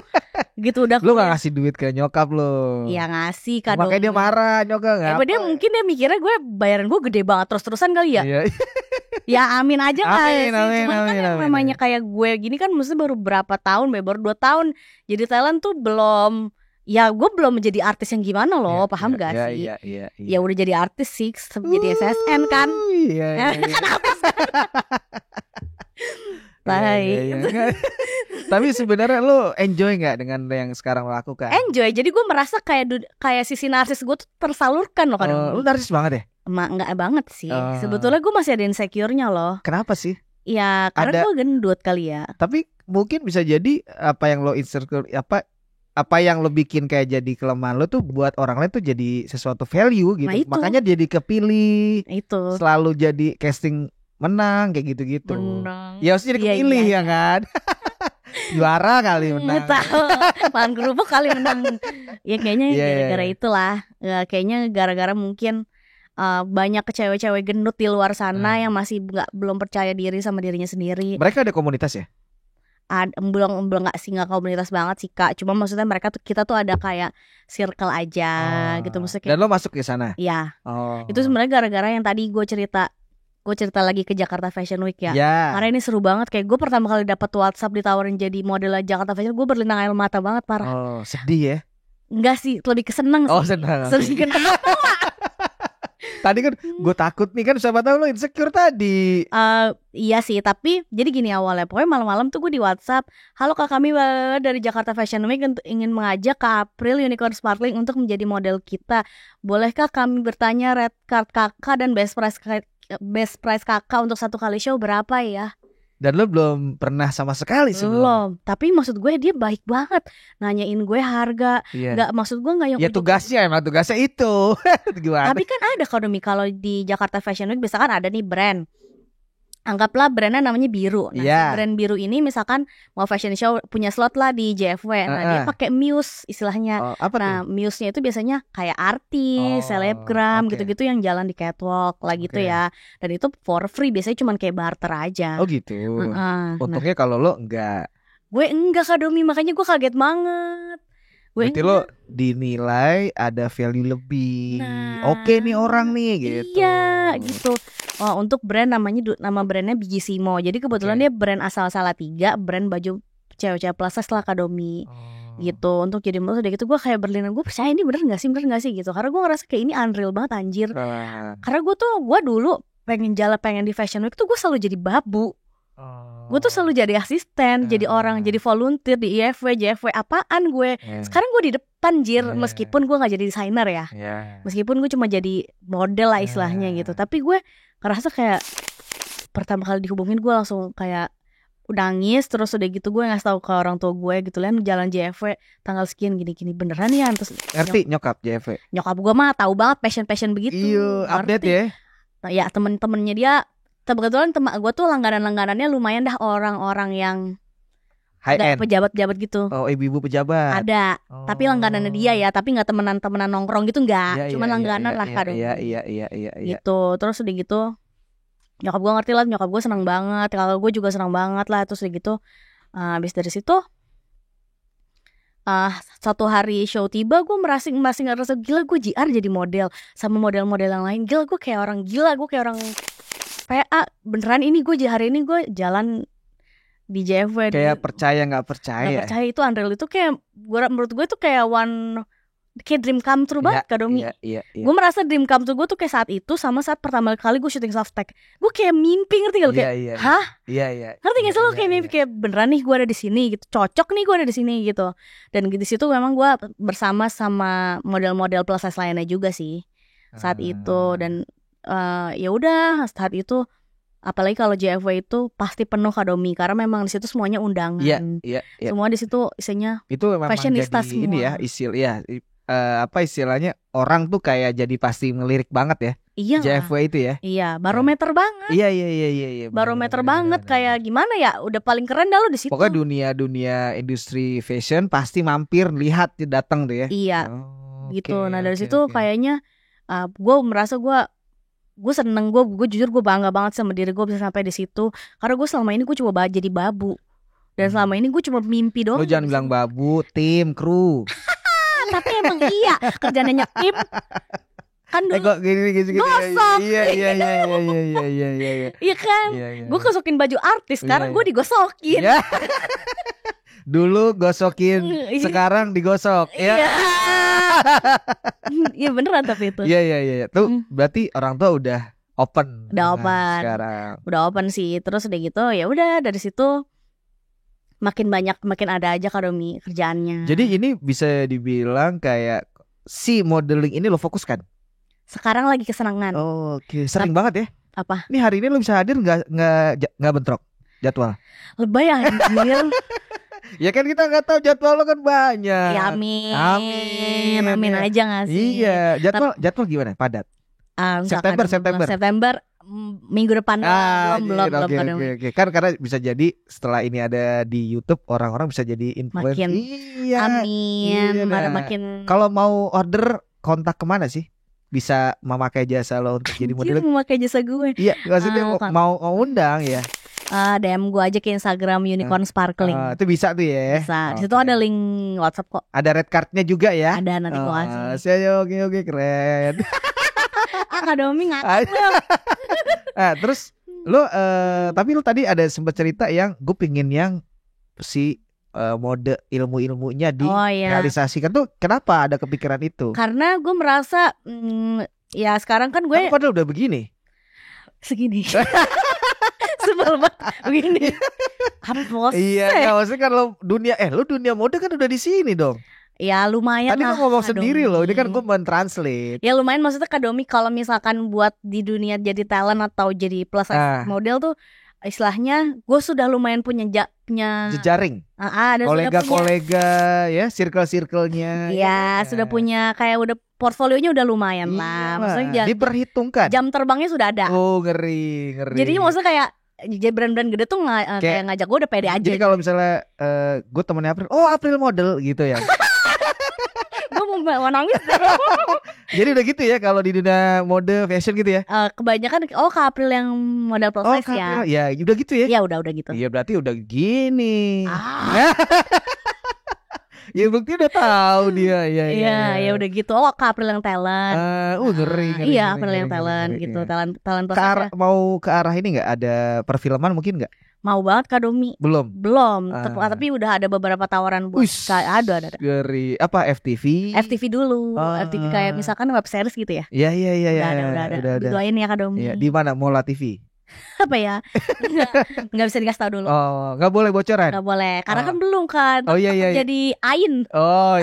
Gitu udah. Lu gak ngasih duit ke nyokap lo? Iya ngasih Kak Domi. Makanya dia marah nyokap gak? Dia mungkin dia mikirnya gue bayaran gue gede banget terus-terusan kali ya. Iya. Ya amin aja kali sih. Cuma kan amin, namanya kayak gue gini kan mesti baru berapa tahun, baru 2 tahun jadi talent tuh belum. Ya gue belum menjadi artis yang gimana loh, paham gak sih? Iya. Ya udah jadi artis sih, jadi SSN kan. Iya. Tapi sebenarnya lo enjoy nggak dengan yang sekarang lo lakukan? Enjoy, jadi gue merasa kayak sisi narsis gue tuh tersalurkan loh kadang. Lo narsis banget ya? Enggak banget sih. Sebetulnya gue masih ada insecure-nya loh. Kenapa sih? Ya karena gue gendut kali ya. Tapi mungkin bisa jadi apa yang lo insecure, apa yang lo bikin kayak jadi kelemahan lo tuh buat orang lain tuh jadi sesuatu value gitu. Nah, makanya jadi kepilih. Itu. Selalu jadi casting menang kayak gitu-gitu. Menang. Ya harus jadi kepilih ya kan. Juara kali menang. Tahu. Makan kerupuk kali menang. Ya kayaknya gara-gara itulah. Ya, kayaknya gara-gara mungkin banyak cewek-cewek gendut di luar sana yang masih belum percaya diri sama dirinya sendiri. Mereka ada komunitas ya? Belum nggak komunitas banget sih Kak. Cuma maksudnya kita tuh ada kayak circle aja gitu maksudnya. Dan lo masuk ke sana? Iya. Itu sebenarnya gara-gara yang tadi gue cerita lagi ke Jakarta Fashion Week ya. Karena ini seru banget. Kayak gue pertama kali dapat WhatsApp ditawarin jadi model Jakarta Fashion, gue berlinang air mata banget parah. Sedih ya? Enggak sih, lebih keseneng sih. Senang. Sedih kenapa? Tadi kan gue takut nih kan, siapa tahu lo insecure tadi. Iya sih, tapi jadi gini awalnya. Pokoknya malam-malam tuh gue di WhatsApp, halo Kak, kami dari Jakarta Fashion Week ingin mengajak Kak April Unicorn Sparkling untuk menjadi model kita. Bolehkah kami bertanya red card kakak dan best price kakak untuk 1 kali show berapa ya? Dan lo belum pernah sama sekali sebelum. Belum. Tapi maksud gue dia baik banget, nanyain gue harga. Nggak, maksud gue nggak yang ya tugasnya itu. Gimana? Tapi kan ada kalau di Jakarta Fashion Week biasanya kan ada nih brand. Anggaplah brandnya namanya Biru. Nah, brand Biru ini misalkan mau fashion show punya slot lah di JFW. Nah, dia pakai muse istilahnya. Muse-nya itu biasanya kayak artis, selebgram gitu-gitu yang jalan di catwalk lah gitu ya. Dan itu for free, biasanya cuma kayak barter aja. Oh gitu. Untungnya kalau lo enggak. Gue enggak Kak Domi, makanya gue kaget banget. Berarti lo dinilai ada value lebih. Oke nih orang nih gitu. Iya gitu. Untuk brand nama brandnya Bigissimo. Jadi kebetulan dia brand asal Salatiga, brand baju cewek-cewek plus size lah Kak Domi. Gitu. Untuk jadi model udah gitu gue kayak berlinang, gue percaya ini bener gak sih gitu. Karena gue ngerasa kayak ini unreal banget anjir. Karena gue dulu pengen di Fashion Week tuh gue selalu jadi babu. Gue tuh selalu jadi asisten, jadi orang, jadi volunteer di IFW, JFW, apaan gue. Sekarang gue di depan meskipun gue gak jadi desainer ya. Meskipun gue cuma jadi model lah istilahnya gitu. Tapi gue ngerasa kayak pertama kali dihubungin gue langsung kayak nangis. Terus udah gitu gue ngasih tahu ke orang tua gue gitu lah, jalan JFW tanggal sekian gini-gini beneran ya. Terus ngerti nyokap JFW? Nyokap gue mah tahu banget passion begitu. Iya, update ya. Nah, ya temen-temennya dia kebetulan teman gue tuh langganan-langganannya lumayan dah orang-orang yang High Nggak end. pejabat-pejabat gitu. Oh, ibu-ibu pejabat. Ada. Oh. Tapi langganannya dia ya, tapi nggak temenan-temenan nongkrong gitu nggak. Iya, Cuman iya, langganan iya, lah iya, Kak Domi. Iya. Gitu. Terus udah gitu nyokap gue ngerti lah, nyokap gue senang banget, kalau gue juga senang banget lah. Terus udah gitu habis dari situ satu hari show tiba, gue masih ngerasa gila, gue JR jadi model sama model-model yang lain. Gila, gue kayak orang gila, gue kayak orang PA beneran. Ini gue hari ini gue jalan di JFW Kayak percaya nggak percaya. nggak percaya. Itu Unreal itu kayak menurut gue itu kayak kayak dream come true banget Kak Domi. Iya. Gue merasa dream come true gue tuh kayak saat itu sama saat pertama kali gue syuting Softtek. Gue kayak mimpi, ngerti gak lo? Kayak hah? Iya. Ngerti gak sih lo kayak mimpi, kayak beneran nih gue ada di sini gitu, cocok nih gue ada di sini gitu. Dan di situ memang gue bersama sama model-model plus size lainnya juga sih saat itu. Dan ya udah saat itu, apalagi kalau JFW itu pasti penuh Kak Domi, karena memang di situ semuanya undangan. Iya. Semua di situ isinya itu memang fashionista jadi ini semua. ya apa istilahnya, orang tuh kayak jadi pasti ngelirik banget ya. Iya. JFW itu ya. Iya, barometer banget. Iya. Barometer banget, kayak gimana ya? Udah paling keren dah lo di situ. Pokoknya dunia industri fashion pasti mampir lihat datang tuh ya. Iya. Gitu. Nah dari situ kayaknya gue merasa gue seneng, gue jujur gue bangga banget sama diri gue bisa sampai di situ, karena gue selama ini gue coba jadi babu, dan selama ini gue cuma mimpi doang. Lo jangan bilang babu, tim, kru. Tapi emang iya kerjanya nyetim kan dulu. Kok gini. Gosok. Iya. Iya kan. Gue gosokin baju artis, sekarang gue digosokin. Iya. Dulu gosokin, sekarang digosok. Iya. Iya beneran tapi itu. Iya. Tuh berarti orang tua udah open. Udah open. Sekarang. Udah open sih. Terus udah gitu ya udah dari situ makin ada aja Kak Domi kerjaannya. Jadi ini bisa dibilang kayak si modeling ini lo fokuskan. Sekarang lagi kesenangan. Oke. Sering banget ya. Apa? Ini hari ini lo bisa hadir nggak bentrok jadwal? Lebay anjir. Ya kan kita nggak tahu jadwal lo kan banyak. Ya amin aja nggak sih? Iya. Jadwal gimana? Padat. September. Minggu depan belum Oke. Kan karena bisa jadi setelah ini ada di YouTube, orang-orang bisa jadi influencer. Amin. Makin. Kalau mau order kontak kemana sih? Bisa memakai jasa lo untuk jadi model? Memakai jasa gue. Iya, maksudnya mau undang ya. DM gue aja ke Instagram Unicorn Sparkling. Itu bisa tuh ya. Bisa. Di situ ada link WhatsApp kok. Ada red cardnya juga ya. Ada, nanti gue kasih. Oke keren. Kak Domi ngakak. Terus lo tapi lo tadi ada sempat cerita yang gue pingin yang si mode ilmunya direalisasikan tuh, kenapa ada kepikiran itu? Karena gue merasa ya sekarang kan gue padahal udah begini segini. Sebel banget begini. Iya, maksudnya kan lo dunia mode kan udah di sini dong. Ya lumayan. Tadi lah. Tadi lo ngomong sendiri loh, ini kan gue mentranslate. Ya lumayan, maksudnya Kak Domi kalau misalkan buat di dunia jadi talent atau jadi plus size model tuh istilahnya gue sudah lumayan punya jejaring. Ada kolega-kolega ya, circle-circle-nya. Iya, sudah punya kayak udah portfolionya udah lumayan lah. Maksudnya diperhitungkan. Jam terbangnya sudah ada. Oh, ngeri. Jadi maksudnya kayak brand-brand gede tuh kayak ngajak gue udah pede aja. Jadi kalau misalnya gue temennya April model gitu ya. Gue mau nangis. Jadi udah gitu ya kalau di dunia mode fashion gitu ya. Kebanyakan Kak April yang model plus size ya. Ya udah gitu ya. Ya udah gitu. Iya berarti udah gini. Ya bukti udah tahu dia. Iya udah gitu. Kak April yang talent. Ngeri. Iya, April yang talent gitu. Talent plus size. Mau ke arah ini nggak? Ada perfilman mungkin nggak? Mau banget Kak Domi. Belum. Tapi udah ada beberapa tawaran buat ada. Dari apa FTV? FTV dulu. FTV kayak misalkan web series gitu ya. Iya. Udah. Doain ya Kak Domi. Iya, di mana? Mola TV. Apa ya? Nggak bisa dikasih tahu dulu. Nggak boleh bocoran. Nggak boleh, karena kan belum kan. Iya. Jadi Ain.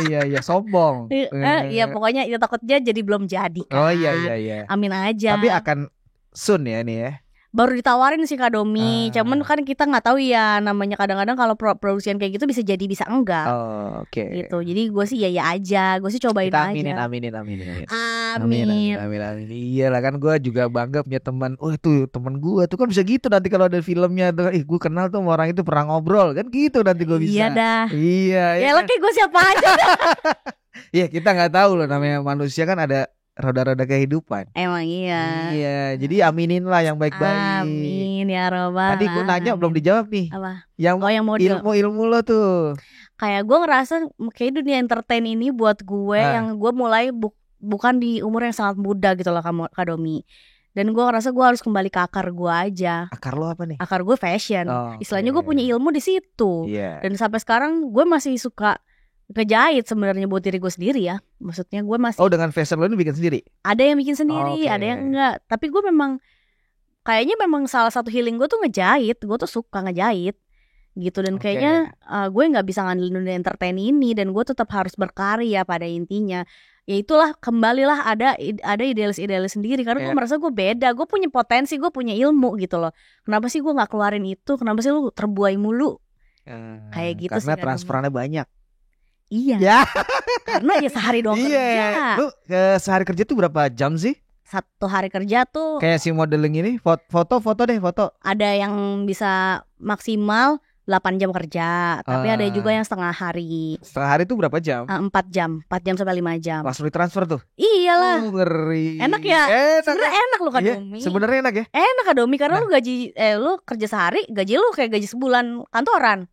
Iya, sombong. Iya, pokoknya itu takutnya jadi belum jadi kan. Iya. Amin aja. Tapi akan soon ya ini ya. baru ditawarin sih Kak Domi. Ah. Cuman kan kita nggak tahu ya, namanya kadang-kadang kalau produksian kayak gitu bisa jadi bisa enggak. Oh, oke. Gitu. Jadi gue sih ya aja, gue sih cobain Kita aja. aminin. Amin. Iya lah kan gue juga bangga punya teman. Oh itu teman gue tuh kan bisa gitu nanti kalau ada filmnya tuh, gue kenal tuh sama orang itu pernah ngobrol kan gitu nanti gue bisa. Iya dah. Iya. Ya kan? lah kayak gue siapa aja. Iya kita nggak tahu loh namanya manusia kan ada roda-roda kehidupan. Emang iya. Iya, jadi aminin lah yang baik-baik. Amin ya robbal. Tadi gue nanya belum dijawab nih. Apa? Yang yang model. ilmu lo tuh. Kayak gue ngerasa kayak dunia entertain ini buat gue yang gue mulai bukan di umur yang sangat muda gitu loh Kak Domi. Dan gue ngerasa gue harus kembali ke akar gue aja. Akar lo apa nih? Akar gue fashion. Istilahnya gue punya ilmu di situ. Yeah. Dan sampai sekarang gue masih suka ngejahit sebenarnya buat diri gue sendiri ya. Maksudnya gue masih. Oh dengan fashion lo ini bikin sendiri? Ada yang bikin sendiri, ada yang enggak. Tapi gue memang kayaknya memang salah satu healing gue tuh ngejahit. Gue tuh suka ngejahit gitu. Dan kayaknya gue gak bisa ngandelin dunia entertain ini. Dan gue tetap harus berkarya pada intinya. Ya itulah, kembalilah ada idealis-idealis sendiri. Karena gue merasa gue beda. Gue punya potensi, gue punya ilmu gitu loh. Kenapa sih gue gak keluarin itu? Kenapa sih lu terbuai mulu? Kayak gitu karena sih. transferannya banyak. Iya ya. Karena ya sehari doang kerja. Lu sehari kerja tuh berapa jam sih? 1 hari kerja tuh kayak si modeling ini foto deh. Ada yang bisa maksimal 8 jam kerja. Tapi ada juga yang setengah hari. Setengah hari tuh berapa jam? 4 jam 4 jam sampai 5 jam. Langsung ditransfer tuh? Iyalah. Ngeri. Enak ya? Sebenernya enak loh Kak Domi. Sebenarnya enak ya? Enak Kak Domi. Karena lu gaji lu kerja sehari, gaji lu kayak gaji sebulan kantoran.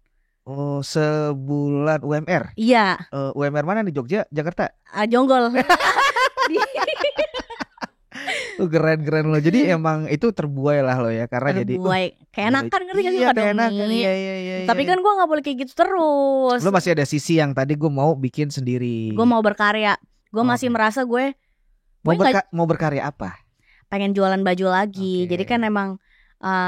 Oh, sebulan UMR? Iya. UMR mana nih, Jogja, Jakarta? Jonggol. Keren lo. Jadi emang itu terbuai lah lo ya, karena jadi kayak enakan, ngerti gak sih Kak Domi? Iya. Tapi kan gue gak boleh kayak gitu terus. Lo masih ada sisi yang tadi gue mau bikin sendiri. Gue mau berkarya. Gue masih merasa gue mau berkarya apa? Pengen jualan baju lagi. Jadi kan emang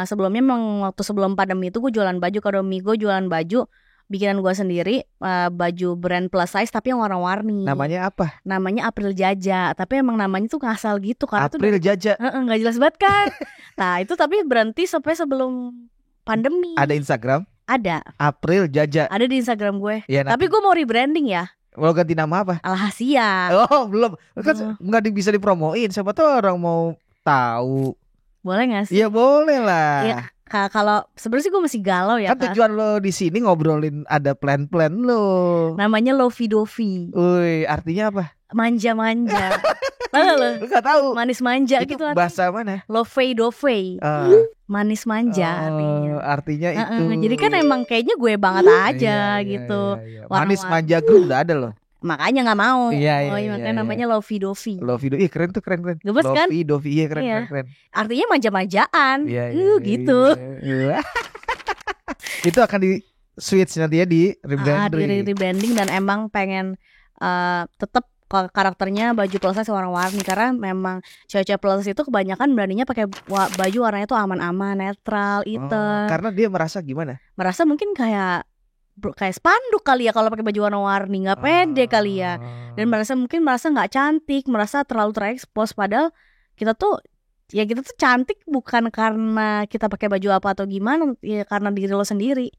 sebelumnya memang waktu sebelum pandemi itu gue jualan baju Kak Domi. Gue jualan baju bikinan gue sendiri, baju brand plus size tapi yang warna-warni. Namanya apa? Namanya April Jaja. Tapi emang namanya tuh ngasal gitu karena April Jaja. Gak jelas banget kan. Nah itu tapi berhenti sampai sebelum pandemi. Ada Instagram? Ada. April Jaja. Ada di Instagram gue ya, tapi gue mau rebranding ya. Mau ganti nama apa? Alhasia. Oh belum. Kan gak bisa dipromoin. Siapa tuh orang mau tahu. Boleh gak sih? Iya boleh lah ya. Kalau sebenarnya sih gue masih galau ya kan tujuan lo di sini ngobrolin ada plan-plan lo. Namanya Lovey Dovey. Wih, artinya apa? Manja-manja. Tahu lo? Gak tahu. Manis manja itu gitu artinya. Bahasa mana? Lovey Dovey. Manis manja artinya itu. Jadi kan emang kayaknya gue banget aja gitu. Iya. Manis manja grup udah ada loh. Makanya gak mau. Iya, makanya namanya Lovey Dovey. Lovey Dovey, keren tuh, keren. Gebes kan? Lovey Dovey, iya keren. Artinya manja-manjaan. Gitu. Iya. Itu akan di switch nanti ya di rebranding. Di rebranding dan emang pengen tetap karakternya baju plus size warna-warni karena memang cewek-cewek plus size itu kebanyakan beraninya pakai baju warnanya tuh aman-aman, netral, hitam. Karena dia merasa gimana? Merasa mungkin kayak spanduk kali ya kalau pakai baju warna-warni, nggak pede kali ya, dan merasa nggak cantik, merasa terlalu terekspos. Padahal kita tuh cantik bukan karena kita pakai baju apa atau gimana, ya karena diri lo sendiri.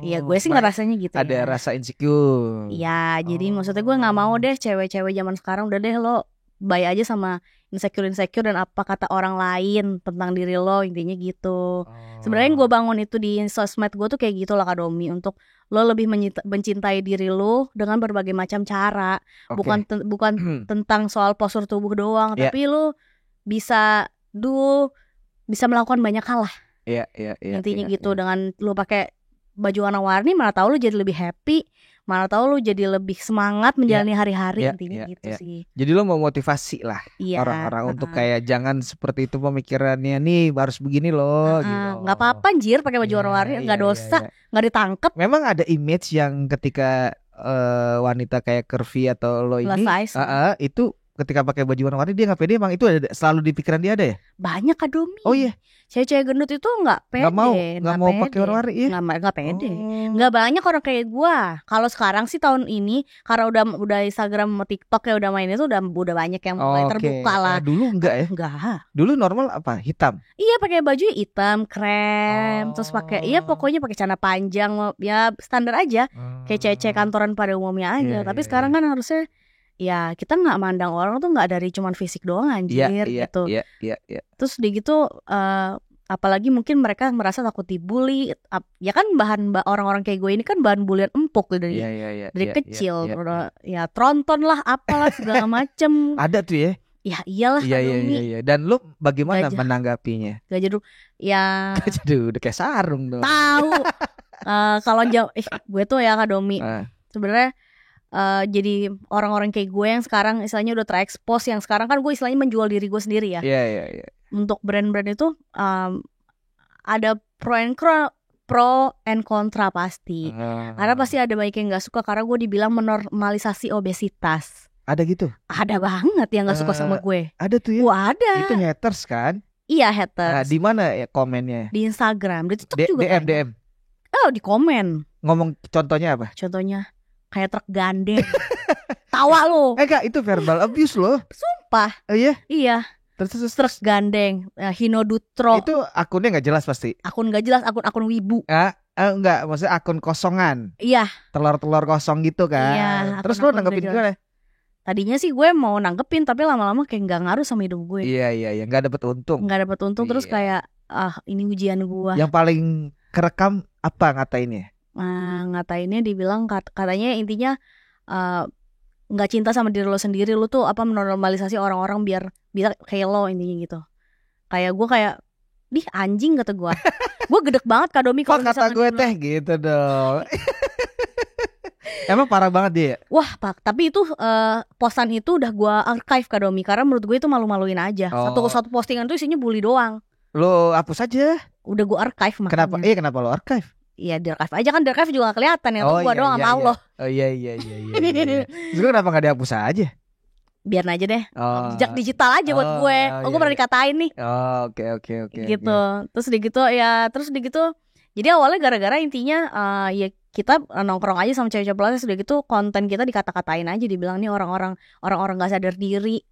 Iya gue sih ngerasanya gitu. Ada rasa insecure. Iya, jadi maksudnya gue nggak mau deh cewek-cewek zaman sekarang udah deh lo bye aja sama insecure dan apa kata orang lain tentang diri lo, intinya gitu. Sebenarnya yang gue bangun itu di sosmed gue tuh kayak gitu lah Kak Domi, untuk lo lebih mencintai diri lo dengan berbagai macam cara. Bukan tentang soal postur tubuh doang, tapi lo bisa melakukan banyak hal lah. Iya. Intinya gitu. Dengan lo pakai baju warna-warni, malah tahu lo jadi lebih happy, malah tahu lo jadi lebih semangat menjalani hari-hari. Intinya gitu sih. Jadi lo mau motivasi lah orang-orang untuk kayak jangan seperti itu pemikirannya nih, harus begini loh. Gitu. Gak apa-apa anjir pakai baju warna-warni, gak dosa, gak ditangkep. Memang ada image yang ketika wanita kayak curvy atau lo ini itu ketika pakai baju warna-warni dia nggak pede, emang itu ada, selalu di pikiran dia ada ya? Banyak Kak Domi. Oh iya, Cewek-cewek gendut itu nggak pede, nggak mau pakai warna-warni ya? nggak pede. Oh. Nggak banyak orang kayak gua. Kalau sekarang sih tahun ini karena udah Instagram sama TikTok ya udah main itu udah banyak yang mulai Oke. terbuka lah. Dulu enggak ya? Enggak. Dulu normal apa? Hitam. Iya pakai baju hitam, krem, terus pakai pokoknya pakai celana panjang ya standar aja. Kayak cewek-cewek kantoran pada umumnya aja. Iya, Tapi iya, sekarang kan harusnya ya kita nggak mandang orang tuh nggak dari cuman fisik doang anjir gitu. Iya. Terus di gitu apalagi mungkin mereka merasa takut dibully. Ya kan orang-orang kayak gue ini kan bahan bulian empuk dari kecil. Ya tronton lah apalah segala macem. Ada tuh ya. Ya iyalah. Iya. Dan lu bagaimana menanggapinya? Gak jadi ya. Aduh, udah kayak sarung dong. Tahu. Kalau gue tuh ya Kak Domi. Sebenarnya jadi orang-orang kayak gue yang sekarang istilahnya udah terekspos, yang sekarang kan gue istilahnya menjual diri gue sendiri ya. Iya. Untuk brand-brand itu ada pro and kontra pasti. Karena pasti ada banyak yang nggak suka karena gue dibilang menormalisasi obesitas. Ada gitu? Ada banget yang nggak suka sama gue. Ada tuh ya? Wah ada. Itu haters kan? Iya haters. Nah, di mana ya komennya? Di Instagram, di TikTok juga. DM. Oh di komen. Ngomong contohnya apa? Contohnya kayak truk gandeng. Tawa lo. Kak, itu verbal abuse loh. Sumpah. Oh iya? Iya. Terus truk gandeng, Hinodutro. Itu akunnya nggak jelas pasti. Akun nggak jelas, akun wibu. Enggak, maksudnya akun kosongan. Iya. Telur-telur kosong gitu kan. Iya. Terus lo nanggepin gimana? Tadinya sih gue mau nanggepin tapi lama-lama kayak nggak ngaruh sama hidup gue. Iya, nggak dapet untung. Terus kayak ini ujian gue. Yang paling kerekam apa ngatainnya? Ngatainnya dibilang katanya intinya nggak cinta sama diri lo sendiri, lo tuh menormalisasi orang-orang biar bisa kayak lo intinya gitu. Kayak gue kayak anjing kata gue. Gue gedek banget Kak Domi kalau kata gue teh gitu dong. Emang parah banget dia. Wah Pak, tapi itu postan itu udah gue archive Kak Domi karena menurut gue itu malu-maluin aja. Satu postingan tuh isinya bully doang. Lo hapus aja. Udah gue archive makanya. Kenapa lo archive? Iya di archive aja kan, di archive juga gak kelihatan ya. Gue doang sama Allah. Oh iya. Terus kenapa gak dihapus aja? Biar aja deh. Jejak digital aja buat gue. Gue pernah dikatain nih. Oke. Gitu. Terus di gitu. Jadi awalnya gara-gara intinya ya kita nongkrong aja sama cewek-cewek pelatih, sudah gitu konten kita dikata-katain aja, dibilang nih orang-orang nggak sadar diri,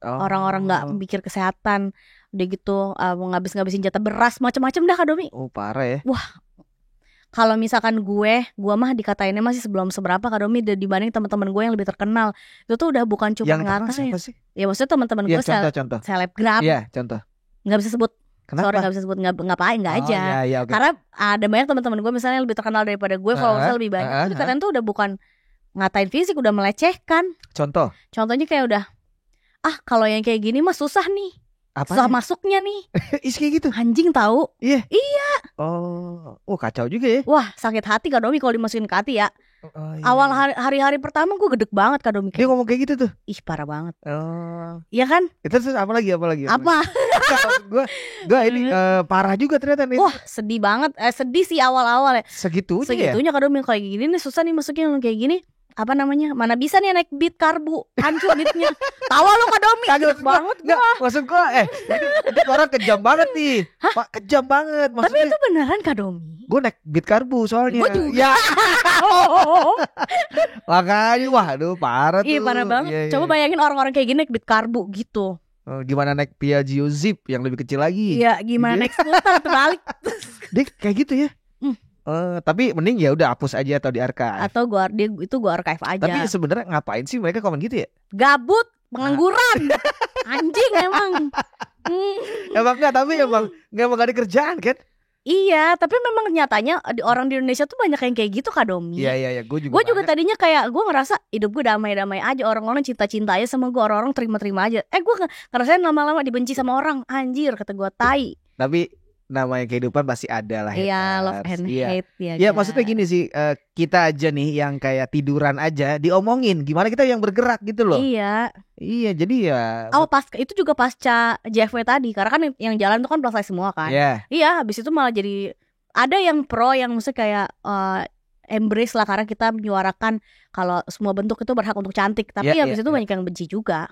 orang-orang nggak mikir kesehatan, udah gitu ngabis-ngabisin jatah beras macam-macam dah Kak Domi. Oh parah ya. Wah, kalau misalkan gue mah dikatainnya masih sebelum seberapa Kak Domi dibanding teman-teman gue yang lebih terkenal. Itu tuh udah bukan cuma ngatain. Ya maksudnya teman-teman gue selebgram. Iya contoh. Nggak bisa sebut. Kenapa? Sorry nggak bisa sebut, nggak aja. Iya, okay. Karena ada banyak teman-teman gue misalnya yang lebih terkenal daripada gue, followersnya lebih banyak. Itu kalian tuh udah bukan ngatain fisik, udah melecehkan. Contohnya kayak udah kalau yang kayak gini mah susah nih. Susah masuknya nih. Kayak gitu. Anjing tahu? Iya. Oh kacau juga ya. Wah sakit hati Kak Domi kalau dimasukin ke hati ya. Awal hari-hari pertama gue gedek banget Kak Domi. Dia ngomong kayak gitu tuh. Ih parah banget. Iya kan? Terus apa lagi? Apa? Gue ini parah juga ternyata nih. Wah sedih banget. Sedih sih awal-awal ya. Segitunya Kak Domi kayak gini nih susah nih masukin kayak gini. Apa namanya? Mana bisa nih naik beat karbu, hancur beatnya. Tawa lo Kak Domi. Kaget banget. Maksud gue ini orang kejam banget nih. Pak kejam banget maksudnya. Tapi itu beneran Kak Domi. Gue naik beat karbu soalnya. Gue juga. Ya. Makanya waduh parah tuh. Iya parah banget. Iya. Coba bayangin orang-orang kayak gini naik beat karbu gitu. Gimana naik Piaggio Zip yang lebih kecil lagi. Iya gimana naik skuter terbalik. Dia kayak gitu ya. Tapi mending ya udah hapus aja atau di archive. Atau gue archive aja. Tapi sebenarnya ngapain sih mereka komen gitu ya? Gabut, pengangguran. Anjing emang. Emang enggak, tapi emang gak ada kerjaan kan? Iya, tapi memang nyatanya orang di Indonesia tuh banyak yang kayak gitu Kak Domi. Iya, gue juga tadinya kayak gue ngerasa hidup gue damai-damai aja, orang-orang cinta-cinta aja sama gue, orang-orang terima-terima aja. Gue ngerasain lama-lama dibenci sama orang, anjir kata gue tai. Tapi namanya kehidupan pasti ada lah. Iya, love and hate ya. Iya, maksudnya gini sih, kita aja nih yang kayak tiduran aja diomongin, gimana kita yang bergerak gitu loh. Iya, jadi ya. Itu juga pasca JFW tadi, karena kan yang jalan tuh kan plus size semua kan. Iya, habis itu malah jadi ada yang pro yang maksudnya kayak embrace lah, karena kita menyuarakan kalau semua bentuk itu berhak untuk cantik. Tapi habis itu banyak yang benci juga.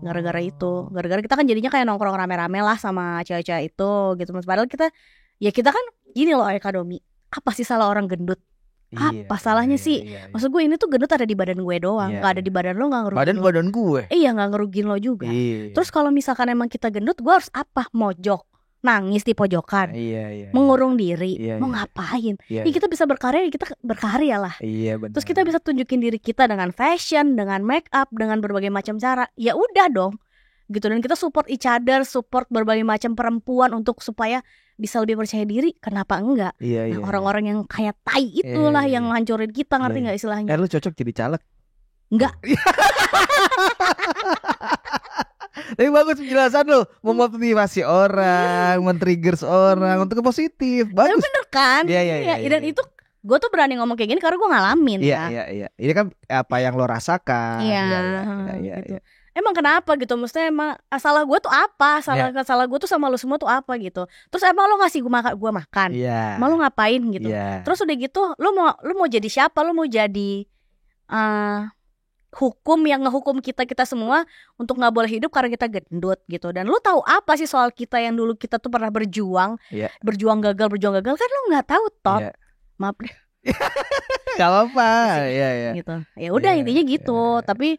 Gara-gara itu. Gara-gara kita kan jadinya kayak nongkrong rame-rame lah sama cewek-cewek itu gitu. Padahal kita kan gini loh Kak Domi. Apa sih salah orang gendut? Apa salahnya sih? Maksud gue ini tuh gendut ada di badan gue doang. Gak ada di badan lo, gak ngerugiin lo. Badan gue. Iya, gak ngerugiin lo juga. Terus kalau misalkan emang kita gendut, gue harus apa? Mojok, nangis di pojokan, mengurung diri, mau ngapain? Ya kita bisa berkarya, kita berkarya lah. Terus kita bisa tunjukin diri kita dengan fashion, dengan make up, dengan berbagai macam cara. Ya udah dong, gitu. Dan kita support each other, support berbagai macam perempuan untuk supaya bisa lebih percaya diri. Kenapa enggak? Orang-orang yang kayak tai itulah yang ngancurin kita, ngerti nggak istilahnya? Lu cocok jadi caleg? Enggak. Tapi bagus penjelasan lo, memotivasi orang, men-trigger orang untuk positif. Bagus. Bener kan? Iya. Dan itu gue tuh berani ngomong kayak gini karena gue ngalamin. Iya. Ini kan apa yang lo rasakan. Gitu. Emang kenapa gitu? Maksudnya emang salah gue tuh apa? Salah gue tuh sama lo semua tuh apa gitu? Terus emang lo ngasih gue makan? Emang lo ngapain gitu? Terus udah gitu, lo mau jadi siapa? Lo mau jadi hukum yang ngehukum kita semua untuk nggak boleh hidup karena kita gendut gitu. Dan lu tahu apa sih soal kita yang dulu kita tuh pernah berjuang gagal kan lu nggak tahu Tot. Maaf deh. Gak apa-apa. Gitu. Ya udah intinya gitu. Tapi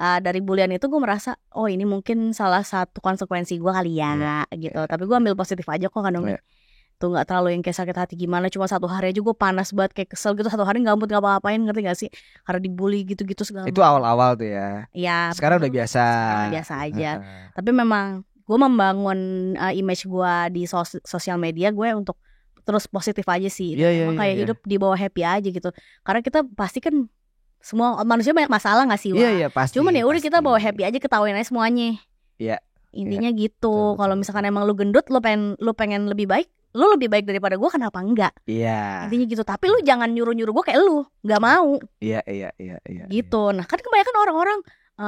dari bulian itu gue merasa oh ini mungkin salah satu konsekuensi gue kali ya gitu. Tapi gue ambil positif aja kok kan dong. Tuh nggak terlalu yang kayak sakit hati gimana, cuma satu hari aja gue panas banget kayak kesel gitu, satu hari nggak mood ngapa-ngapain, ngerti gak sih, karena dibully gitu-gitu segala. Itu awal-awal tuh ya. Sekarang udah biasa. Sekarang biasa aja. Tapi memang gue membangun image gue di sosial media gue untuk terus positif aja sih. Kayak hidup di bawah happy aja gitu. Karena kita pasti kan semua manusia banyak masalah nggak sih? Iya pasti. Cuman ya udah kita bawa happy aja, ketawain aja semuanya. Iya. Intinya gitu. Kalau misalkan emang lu gendut, lu pengen lebih baik, lu lebih baik daripada gue, kenapa enggak? Iya. Intinya gitu. Tapi lu jangan nyuruh gue kayak lu, nggak mau. Iya. Gitu. Nah kan kebanyakan orang-orang,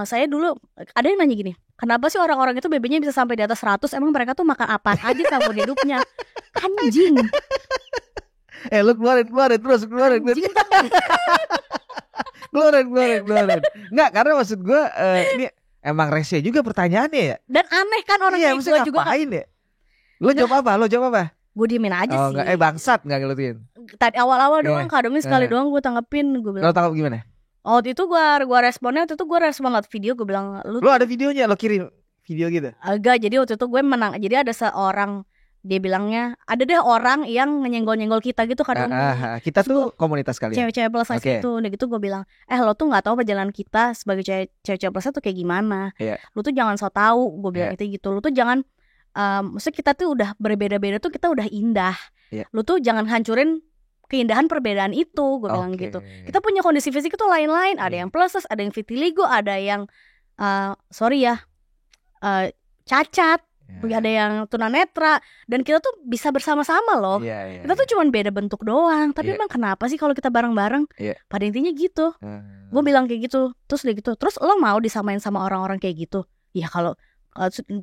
saya dulu ada yang nanya gini, kenapa sih orang-orang itu BB-nya bisa sampai di atas 100? Emang mereka tuh makan apaan aja sama hidupnya? Anjing. Lu keluarin terus keluarin. keluarin. Enggak, karena maksud gue ini emang rese juga pertanyaannya ya. Dan aneh kan orang kayak gue juga. Ya? Lo jawab apa? Gue diemin aja sih. Enggak, bangsat enggak ngelutin. Tadi awal-awal doang Kak Domi sekali doang gue tanggepin, gue bilang. Lo tanggap gimana? Waktu itu gue responnya, gue respon lewat video, gue bilang lo ada videonya, lo kirim video gitu? Agak, jadi waktu itu gue menang. Jadi ada seorang, dia bilangnya ada deh orang yang nyenggol-nyenggol kita gitu Kak Domi. Kita tuh komunitas kalian. Cewek-cewek plus size itu. Udah gitu gue bilang, lo tuh nggak tahu perjalanan kita sebagai cewek-cewek plus size tuh kayak gimana. Lu tuh jangan so tahu, gue bilang itu gitu. Lu tuh jangan maksudnya kita tuh udah berbeda-beda tuh kita udah indah. Lu tuh jangan hancurin keindahan perbedaan itu, gue bilang gitu. Kita punya kondisi fisik itu lain-lain. Ada yang plus size, ada yang vitiligo, ada yang cacat, ada yang tunanetra, dan kita tuh bisa bersama-sama loh. Kita tuh cuma beda bentuk doang. Tapi emang kenapa sih kalau kita bareng-bareng? Pada intinya gitu. Gue bilang kayak gitu. Terus lo mau disamain sama orang-orang kayak gitu? Ya kalau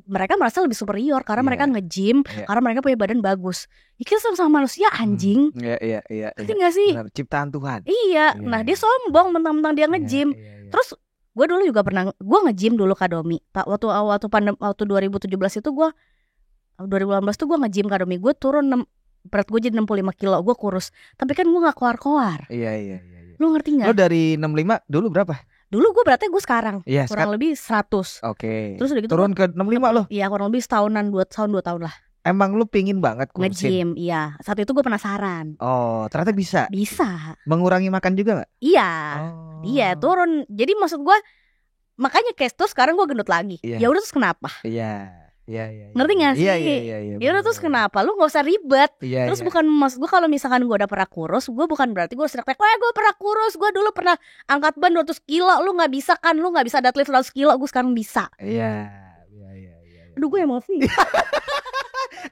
mereka merasa lebih superior karena mereka nge-gym, karena mereka punya badan bagus. Ya kita sama-sama manusia, anjing. Iya. Ngerti gak sih? Benar, ciptaan Tuhan. Iya. Nah dia sombong mentang-mentang dia nge-gym. Terus gue dulu juga pernah, gue nge-gym dulu Kak Domi. Waktu 2017 itu gue 2018 tuh gue nge-gym Kak Domi. Gue turun berat gue jadi 65 kilo, gue kurus. Tapi kan gue gak keluar-keluar. Iya. Lu ngerti gak? Lo dari 65 dulu berapa? Dulu gue beratnya gue sekarang kurang lebih 100. Terus udah gitu turun ke 65 lo? Iya kurang lebih setahunan, 2 tahun lah. Emang lu pingin banget kurusin? Nge-gym, iya. Saat itu gue penasaran. Oh ternyata bisa? Bisa. Mengurangi makan juga gak? Iya. Iya turun. Jadi maksud gue, makanya kayak terus sekarang gue gendut lagi. Ya udah terus kenapa? Iya. Ngerti gak sih? Iya. Ya udah terus kenapa? Lu gak usah ribet. Terus bukan maksud gue kalau misalkan gue udah pernah kurus, gue bukan berarti gue teriak-teriak, wah gue pernah kurus, gue dulu pernah angkat ban 200 kilo, lu gak bisa kan, lu gak bisa deadlift 100 kilo, gue sekarang bisa. Iya. Aduh gue emosi.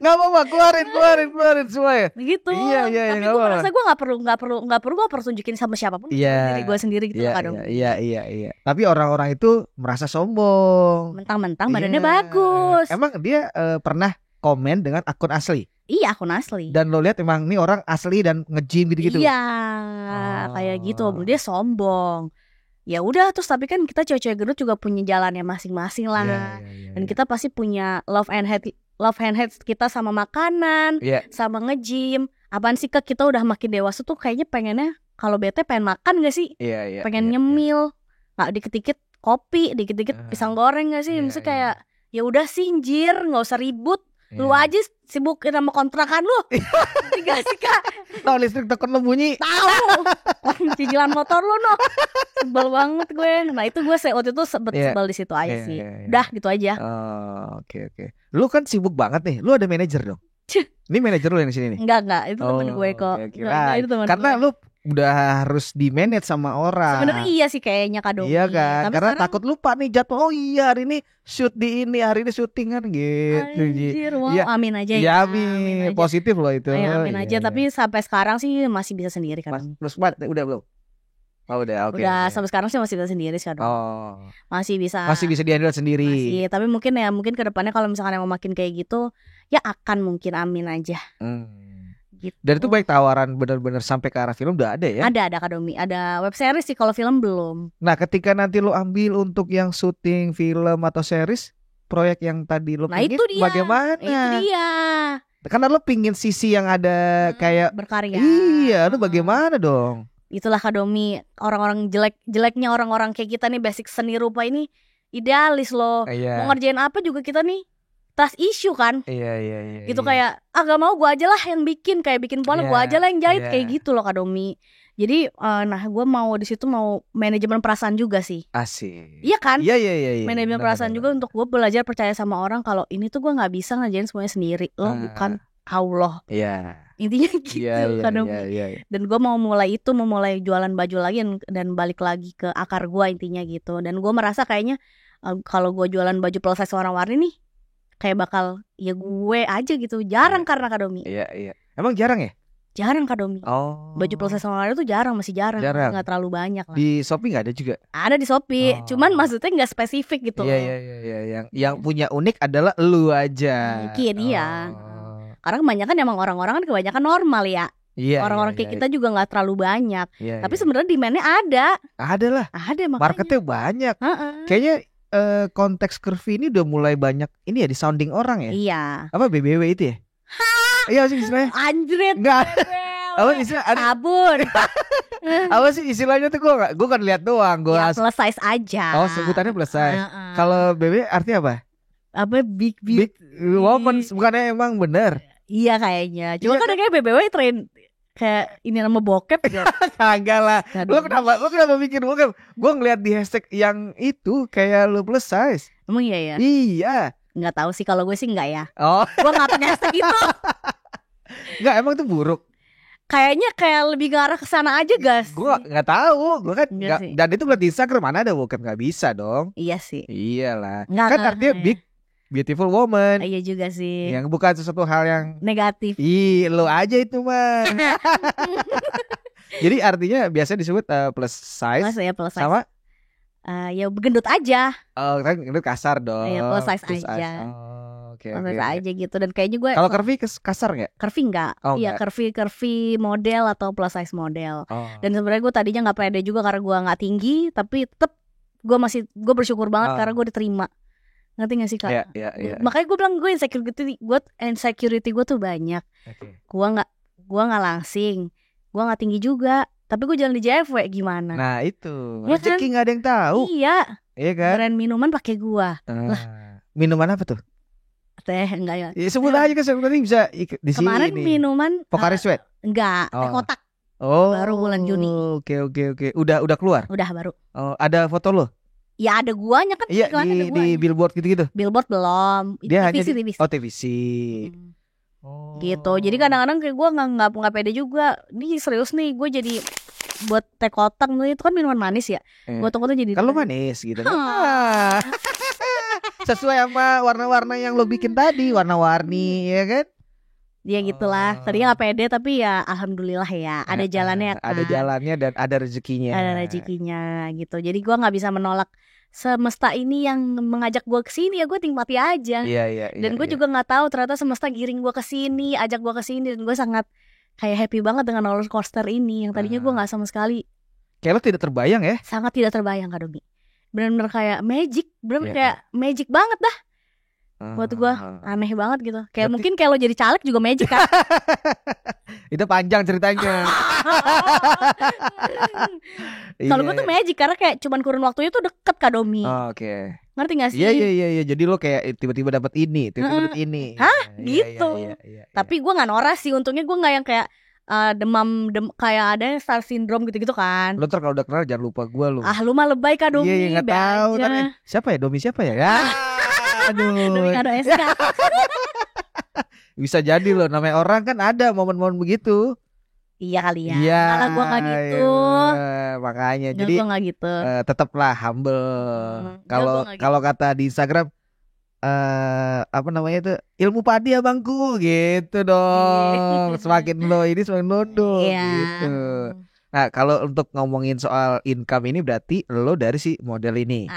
Gak apa-apa, keluarin semua ya. Gitu. Iya. Tapi gue merasa gue gak perlu gue harus tunjukin sama siapapun. Diri gue sendiri gitu kadang. Iya. Tapi orang-orang itu merasa sombong. Mentang-mentang badannya bagus. Emang dia pernah komen dengan akun asli? Iya, akun asli. Dan lo lihat emang ini orang asli dan nge-gym gitu-gitu? Iya, kayak gitu. Dia sombong. ya udah terus tapi kan kita cewek-cewek gendut juga punya jalannya masing-masing lah. Dan kita pasti punya love and hate kita sama makanan, sama nge-gym. Apaan sih Kak, kita udah makin dewasa tuh kayaknya pengennya kalau bete pengen makan gak sih? Pengen nyemil, nggak dikit-dikit kopi, dikit-dikit pisang goreng gak sih? Maksudnya kayak ya udah sih anjir, nggak usah ribut. Lu aja sibuk sama kontrakan lu. Gak sih Kak? Tahu listrik tekan lu bunyi. Tahu. Cicilan motor lu no. Sebel banget gue. Nah itu gue waktu itu sebel di situ aja sih. Udah gitu aja. Oke. Lu kan sibuk banget nih. Lu ada manajer dong. Ini manajer lu yang di sini nih. Enggak, itu temen gue kok. Itu temen karena gue. Lu udah harus di manage sama orang. Sebenarnya iya sih kayaknya Kak Domi. Iya kan. Tapi karena sekarang... takut lupa nih jadwal. Oh iya hari ini shoot di ini, hari ini syuting kan gitu. Anjir, wow, ya, amin aja ya. Amin. Positif loh itu. Amin aja. Tapi sampai sekarang sih masih bisa sendiri kan. Plus udah belum? Oh udah, oke. Udah sampai sekarang sih masih bisa sendiri sih kan. Masih bisa dihandle sendiri. Masih, tapi mungkin ke depannya kalau misalkan yang mau makin kayak gitu, ya akan mungkin amin aja. Gitu. Dan itu baik tawaran benar-benar sampai ke arah film udah ada ya? Ada Kak Domi, ada web series sih, kalau film belum. Nah ketika nanti lo ambil untuk yang syuting film atau series, proyek yang tadi lo pingin bagaimana? Itu dia. Karena lo pingin sisi yang ada kayak berkarya. Iya, lo bagaimana dong? Itulah Kak Domi, orang-orang jeleknya orang-orang kayak kita nih basic seni rupa ini idealis loh. Mau ngerjain apa juga kita nih trust issue kan. Iya. Gitu kayak gak mau gue aja lah yang bikin, kayak bikin pola gue aja lah yang jahit kayak gitu loh Kak Domi. Jadi gue mau di situ mau manajemen perasaan juga sih. Asik. Iya kan? Iya. Manajemen perasaan juga untuk gue belajar percaya sama orang kalau ini tuh gue nggak bisa ngerjain semuanya sendiri. Lo bukan Allah. Iya. Intinya gitu Kak Domi. Iya. Dan gue mau mulai jualan baju lagi dan balik lagi ke akar gue intinya gitu. Dan gue merasa kayaknya kalau gue jualan baju plus size warna-warni nih kayak bakal ya gue aja gitu. Jarang karena Kak Domi. Iya. Emang jarang ya? Jarang Kak Domi. Baju plus size warna-warni tuh masih jarang. Gak terlalu banyak lah. Di Shopee gak ada juga? Ada di Shopee. Cuman maksudnya gak spesifik gitu. Iya. Yang punya unik adalah lu aja. Mungkin iya. Karena kebanyakan emang orang-orang kan kebanyakan normal ya. Iya, orang-orang kayak kita juga nggak terlalu banyak. Tapi sebenarnya demand-nya ada. Ada lah. Ada makanya. Marketnya banyak. Kayaknya konteks curvy ini udah mulai banyak ini ya di sounding orang ya. Iya. Apa BBW itu ya? Iya sih istilahnya. Anjrit. Enggak. Apa istilah? Sabun. Apa sih istilahnya tuh gue kan lihat doang. Ya, plus size aja. Oh sebutannya plus size. Kalau BBW artinya apa? Apa big woman bukannya emang bener? Iya kayaknya. Cuma kan kayak BBW train kayak ini nama bokep gitu. Kagak lah. Lu kenapa bikin bokep? Gue ngeliat di hashtag yang itu kayak lu plus size. Emang iya ya? Iya. Nggak tahu sih, kalau gue sih nggak ya. Gue nggak pakai hashtag itu. Nggak, emang itu buruk. Kayaknya kayak lebih ke arah kesana aja guys. Gue nggak tahu. Gue kan nggak. Dan itu buat di Instagram mana ada bokep, nggak bisa dong. Iya sih. Iyalah. Kan artinya big beautiful woman. Iya juga sih. Yang bukan sesuatu hal yang negatif. Lo aja itu mah. Jadi artinya biasa disebut plus size. Plus size. Sama ya gendut aja. Kan gendut kasar dong. Iya, plus size aja. Oke. Aja gitu. Dan kayaknya gue kalau curvy kasar nggak? Curvy nggak. Iya curvy model atau plus size model. Dan sebenarnya gue tadinya nggak pede juga karena gue nggak tinggi, tapi tetap gue bersyukur banget karena gue diterima. Ngerti gak sih Kak? Iya. Makanya gue bilang gue insecurity gue tuh banyak. Gue nggak langsing, gue nggak tinggi juga, tapi gue jalan di JFW gimana? Nah itu ya rezeki nggak ada yang tahu. Iya kan? Brand minuman pakai gue. Lah minuman apa tuh? Teh enggak ya? Ya sebut aja kan sebenarnya bisa di sini. Kemarin minuman Pocari Sweat? Enggak, teh kotak. Baru bulan Juni. Oke. Udah keluar? Udah baru. Ada foto lo? Ya ada guanya kan. Iya di billboard gitu-gitu. Billboard belum. Dia TVC. Oh TVC. Gitu. Jadi kadang-kadang kayak gue nggak pede juga. Ini serius nih, gue jadi buat teh kotak itu kan minuman manis ya. Gue tuh jadi. Kalau manis gitu. Sesuai sama warna-warna yang lo bikin tadi, warna-warni ya kan? Ya gitulah. Tadinya gak pede tapi ya alhamdulillah ya ada jalannya kan. Ada jalannya dan ada rezekinya. Ada rezekinya gitu. Jadi gue gak bisa menolak semesta ini yang mengajak gue kesini, ya gue nikmati aja. Iya. Dan gue juga gak tahu ternyata semesta giring gue kesini, ajak gue kesini. Dan gue sangat kayak happy banget dengan roller coaster ini. Yang tadinya gue gak sama sekali Kayak lo tidak terbayang ya? Sangat tidak terbayang Kak Domi. Benar-benar kayak magic, benar-benar Iya, kayak magic banget dah. Buat gue aneh banget gitu. Kayak mungkin kayak lo jadi caleg juga magic kan. Itu panjang ceritanya. Kalau gue tuh magic karena kayak cuman kurun waktunya tuh deket Kak Domi. Oke. Ngerti gak sih? Iya. Jadi lo kayak tiba-tiba dapat ini, tiba-tiba dapat ini. Hah? Iya, Gitu. iya. Tapi gue gak noras sih. Untungnya gue gak yang kayak demam kayak ada yang star syndrome gitu-gitu kan. Lo ntar kalau udah kenal jangan lupa gue lo. Ah lu mah lebay Kak Domi. Iya, gak be tahu. aja. Siapa ya? Domi siapa ya? Ya. Domi Aduh. Kado SK. Bisa jadi loh, namanya orang kan ada momen-momen begitu. Iya kali ya. Iya. Malah gue gak gitu. Makanya Nggak, jadi gue gak gitu. tetaplah humble. Kalau gua nggak kalau kata di Instagram apa namanya itu, ilmu padi abangku gitu dong. Semakin lo ini semakin lodo Iya. gitu. Nah, kalau untuk ngomongin soal income ini berarti lo dari si model ini.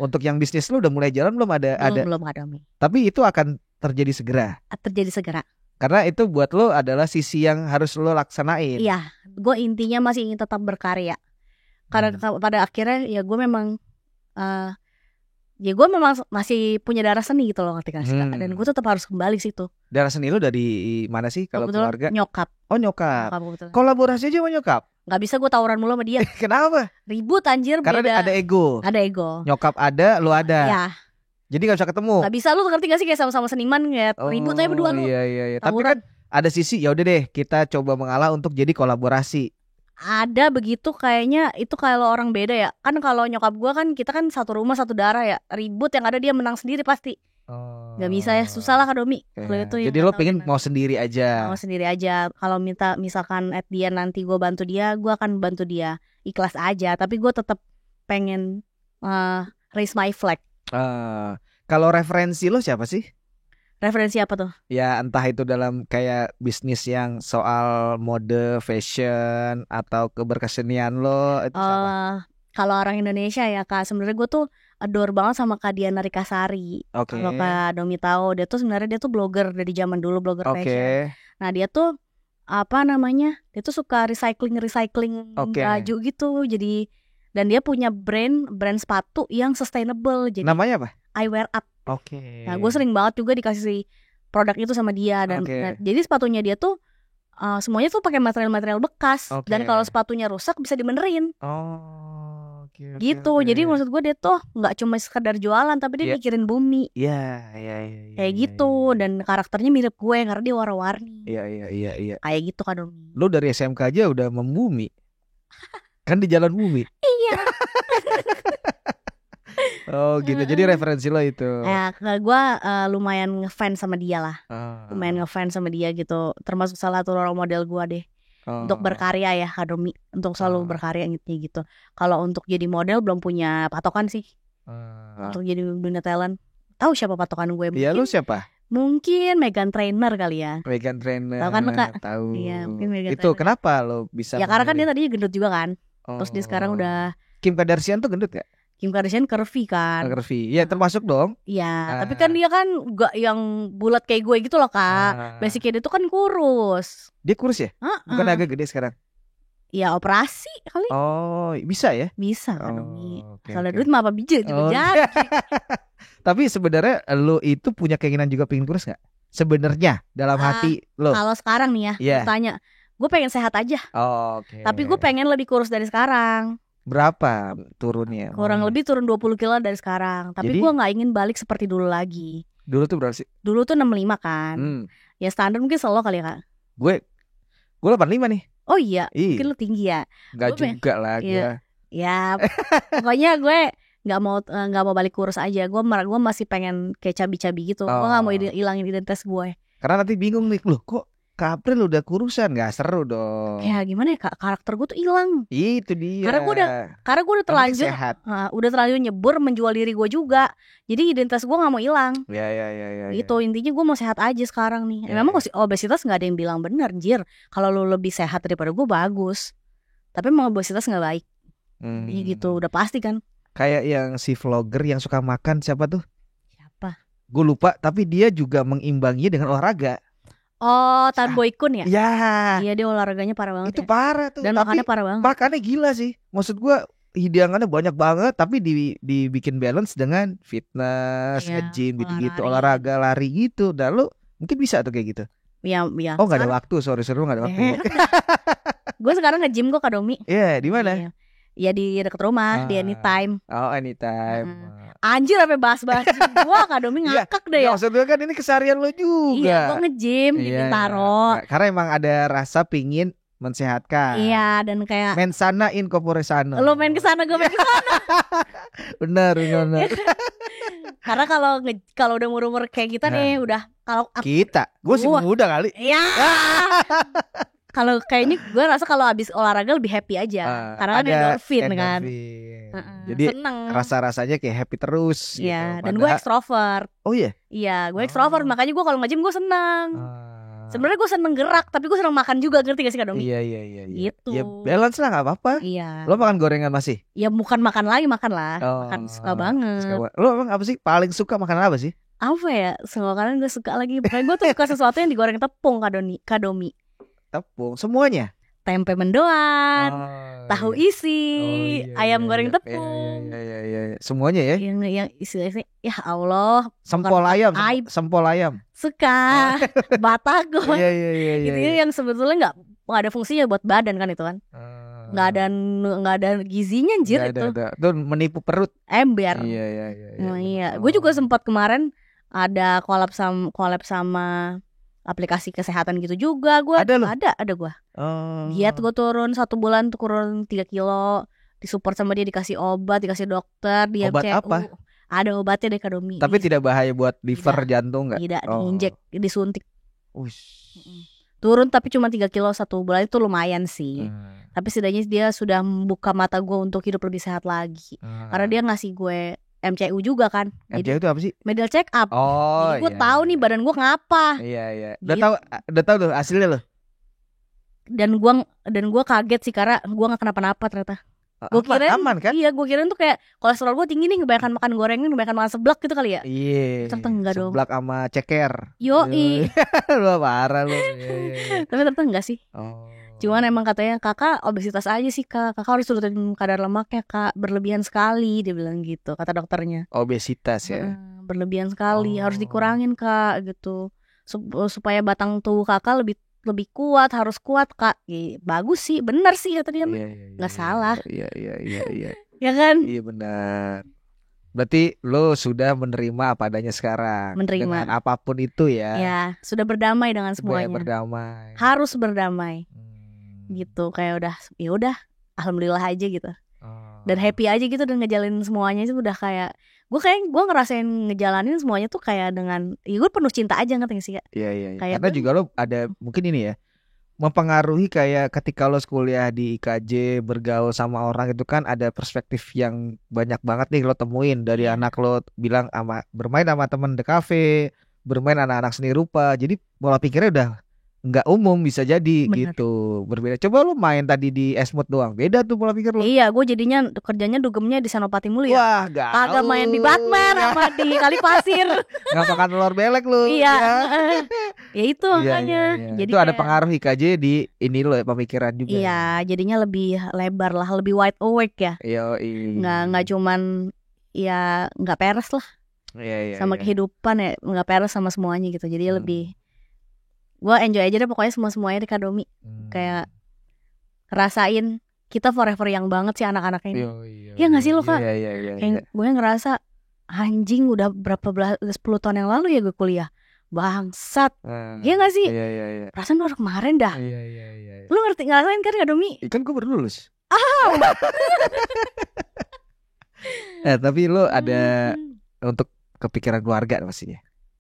Untuk yang bisnis lo udah mulai jalan belum? Ada. Belum Kak Domi. Tapi itu akan terjadi segera. Terjadi segera. Karena itu buat lo adalah sisi yang harus lo laksanain. Iya, gue intinya masih ingin tetap berkarya. Karena pada akhirnya ya gue memang masih punya darah seni gitu loh, ngerti kan? Dan gue tetap harus kembali situ. Darah seni lo dari mana sih kalau keluarga? Nyokap. Oh, nyokap. Betul. Kolaborasi aja sama nyokap? Gak bisa gue tawuran mulu sama dia. Kenapa? Ribut anjir. Karena ada ego. Ada ego. Nyokap ada, lo ada. Ya. Jadi gak bisa ketemu. Gak bisa, lu ngerti gak sih kayak sama-sama seniman ya. Ribut aja berdua lu. Iya. Tapi kan ada sisi ya udah deh kita coba mengalah untuk jadi kolaborasi. Ada begitu kayaknya, itu kalau orang beda ya. Kan kalau nyokap gue kan kita kan satu rumah satu darah ya. Ribut yang ada dia menang sendiri pasti. Gak bisa ya, susah lah Kak Domi. Jadi lo pengen mau sendiri aja. Mau sendiri aja. Kalau misalkan at the end nanti gue bantu dia, gue akan bantu dia. Ikhlas aja. Tapi gue tetap pengen raise my flag. Kalau referensi lo siapa sih? Referensi apa tuh? Ya entah itu dalam kayak bisnis yang soal mode, fashion, atau keberkesenian lo itu siapa? Kalau orang Indonesia ya Kak, sebenarnya gue tuh adore banget sama Kak Diana Rikasari. Kalau Kak Domi tahu, dia tuh sebenarnya dia tuh blogger dari zaman dulu, blogger fashion. Nah dia tuh apa namanya? Dia tuh suka recycling baju gitu. Jadi dan dia punya brand sepatu yang sustainable. Jadi namanya apa? I Wear Up. Nah gue sering banget juga dikasih produk itu sama dia dan jadi sepatunya dia tuh semuanya tuh pakai material bekas. Dan kalau sepatunya rusak bisa dibenerin. Gitu. Jadi maksud gue dia tuh nggak cuma sekedar jualan tapi dia mikirin bumi. Iya. Kayak gitu. Dan karakternya mirip gue karena dia warna-warni. Iya. Kayak gitu kan Domi. Lo dari SMK aja udah membumi. Kan di jalan bumi. Iya. Oh gitu. Jadi referensi lo itu. Ya, gue lumayan ngefans sama dia lah. Lumayan ngefans sama dia gitu. Termasuk salah satu role model gue deh. Untuk berkarya ya Kak Domi. Untuk selalu berkarya gitu. Kalau untuk jadi model belum punya patokan sih. Untuk jadi dunia talent. Tahu siapa patokan gue? Iya, lu siapa? Mungkin Meghan Trainor kali ya. Meghan Trainor. Tahu kan Kak? Tahu. Iya, mungkin Meghan itu Trainor. Kenapa lo bisa? Ya karena kan dia tadinya gendut juga kan. Terus dia sekarang udah. Kim Kardashian tuh gendut gak? Kim Kardashian curvy kan. Curvy, ya termasuk dong. Iya, tapi kan dia kan gak yang bulat kayak gue gitu loh Kak. Basicnya dia tuh kan kurus. Dia kurus ya? Bukan agak gede sekarang? Ya operasi kali. Oh bisa ya? Bisa kan Domi. Kalau duit mah apa biji juga jadi. Tapi sebenarnya lo itu punya keinginan juga pengen kurus gak? Sebenarnya dalam hati lo. Kalau sekarang nih ya, tanya, gue pengen sehat aja. Tapi gue pengen lebih kurus dari sekarang. Berapa turunnya? Kurang lebih turun 20 kilo dari sekarang. Tapi gue gak ingin balik seperti dulu lagi. Dulu tuh berapa sih? Dulu tuh 65 kan. Ya standar mungkin selalu kali ya Kak. Gue 85 nih. Oh iya, mungkin lu tinggi ya. Gak juga lah gue. Ya pokoknya gue gak mau balik kurus aja. Gue masih pengen kayak cabi-cabi gitu. Gue gak mau hilangin identitas gue. Karena nanti bingung nih, loh kok Kak April udah kurusan, gak seru dong. Ya gimana ya Kak, karakter gue tuh hilang. Itu dia. Karena gue udah terlanjur udah terlanjur nyebur menjual diri gue juga. Jadi identitas gue gak mau hilang. Ya. Gitu, intinya gue mau sehat aja sekarang nih. Memang obesitas gak ada yang bilang benar, anjir. Kalau lu lebih sehat daripada gue bagus. Tapi emang obesitas gak baik. Ya gitu, udah pasti kan. Kayak yang si vlogger yang suka makan, siapa tuh? Siapa? Gue lupa, tapi dia juga mengimbanginya dengan olahraga. Oh, Tan Boy Kun ya? Ya. Iya, dia olahraganya parah banget Itu ya. parah tuh. Dan Tapi makannya parah banget. makannya gila sih. Maksud gua hidangannya banyak banget, tapi dibikin balance dengan fitness, Iya, nge-gym gitu-gitu, olahraga. olahraga lari gitu. Dan lu mungkin bisa tuh kayak gitu. Ya. Oh, nggak ada waktu, sorry nggak ada waktu. Gue sekarang nge-gym kok Kak Domi. Iya, di mana? Iya. Ya di dekat rumah, di Anytime. Oh, Anytime. Anjir, sampai bahas-bahas gym gua Kak Domi ngakak deh ya. Maksud gue kan ini keseharian lo juga. Iya, gue nge-gym di Bintaro. Karena emang ada rasa pingin mensehatkan. Iya, dan kayak mensana in corpore sano. lo main ke sana, gue main ke sana. Benar. Karena kalau udah umur kayak kita nih, udah kalau gue sih muda kali. Iya. Kalau kayaknya gue rasa kalau abis olahraga lebih happy aja, karena ada endorfin kan. Jadi seneng. Rasa-rasanya kayak happy terus. Iya. Gitu. Dan gue ekstrovert. Oh iya. Iya, gue ekstrovert, makanya gue kalau nge-gym gue seneng. Sebenarnya gue seneng gerak, tapi gue seneng makan juga, ngerti gak sih Kak Domi? Iya. Gitu. Ya balance lah, nggak apa-apa. Iya. Lo makan gorengan masih? Ya bukan makan lagi, makan lah. Makan suka banget. Lo emang apa sih paling suka makanan apa sih? Apa ya? Semua makanan gue suka lagi. Pokoknya gue tuh suka sesuatu yang digoreng tepung Kak Domi. Tepung semuanya? Tempe mendoan, tahu isi, ayam goreng tepung. Iya. Semuanya ya? Yang isi ya Allah. Sempol ayam. Suka. Batagor. Iya. Itu yang sebetulnya nggak ada fungsinya buat badan kan itu kan. Nggak ada gizinya anjir itu. Itu menipu perut. Ember. Iya. Gue juga sempat kemarin ada collab sama aplikasi kesehatan gitu juga. Gue ada gue. Giat gue turun 1 bulan tuh turun 3 kilo. Disupport sama dia, dikasih obat, dikasih dokter, dia obat CU. apa? Ada obatnya deh Kak Domi. Tapi tidak bahaya buat liver, jantung nggak? Tidak, diinjek, disuntik. Ush. Turun tapi cuma 3 kilo 1 bulan, itu lumayan sih. Tapi setidaknya dia sudah membuka mata gue untuk hidup lebih sehat lagi. Karena dia ngasih gue MCU juga kan. MCU itu apa sih? Medical check up. Jadi gue tahu nih badan gue ngapa. Iya. Gitu. Udah tahu tuh hasilnya loh. Dan gue kaget sih karena gue nggak kenapa-napa ternyata. Gue kira aman kan? Iya, gue kira tuh kayak kolesterol gue tinggi nih, kebanyakan makan gorengan, kebanyakan makan seblak gitu kali ya. Iya. Ternyata enggak dong. Seblak sama ceker. Yoi. Lu parah lu. Tapi ternyata enggak sih. Cuman emang katanya kakak obesitas aja sih kak. Kakak harus turutin kadar lemaknya kak, berlebihan sekali, dia bilang gitu kata dokternya. Obesitas ya. Berlebihan sekali, harus dikurangin kak gitu. Supaya batang tubuh kakak lebih kuat, harus kuat kak. Bagus sih, benar sih kata dia. Nggak salah. Iya. Ya kan? Iya benar. Berarti lo sudah menerima apa adanya sekarang. Menerima. Dengan apapun itu ya. Ya, sudah berdamai dengan semuanya. Berdamai. Harus berdamai. Gitu, kayak udah alhamdulillah aja gitu. Dan happy aja gitu, dan ngejalanin semuanya itu udah kayak gue ngerasain ngejalanin semuanya tuh kayak dengan gue penuh cinta aja, ngerti gak sih kak? Iya. Karena juga lo ada mungkin ini ya, mempengaruhi kayak ketika lo kuliah di IKJ, bergaul sama orang itu kan ada perspektif yang banyak banget nih lo temuin dari anak lo bilang bermain sama temen di kafe, bermain anak-anak seni rupa, jadi pola pikirnya udah nggak umum, bisa jadi. Bener. Gitu berbeda. Coba lu main tadi di Esmut doang, beda tuh pola pikir lu. Iya, gue jadinya kerjanya dugemnya di Senopati mulu ya. Wah, kagak main di Batman sama di Kali Pasir. Nggak makan telur belek lu. Iya. Ya itu makanya. Iya. Jadi itu ada pengaruh IKJ di ini lo ya, pemikiran juga. Iya, jadinya lebih lebar lah, lebih wide awake ya. Iya. Nggak cuman ya nggak peres lah. Iya. Sama kehidupan ya nggak peres sama semuanya gitu. Jadi lebih gue enjoy aja deh pokoknya semuanya di Kak Domi. Kayak rasain kita forever yang banget sih anak-anaknya ini. Iya gak sih lo kak? Iya. Kayak gue ngerasa anjing udah 10 tahun yang lalu ya gue kuliah. Bangsat. Iya gak sih? Iya. Perasaan baru kemarin dah. Iya. Lu ngerasain kan Kak Domi? Kan gue baru lulus. Tapi lo ada untuk kepikiran keluarga pastinya.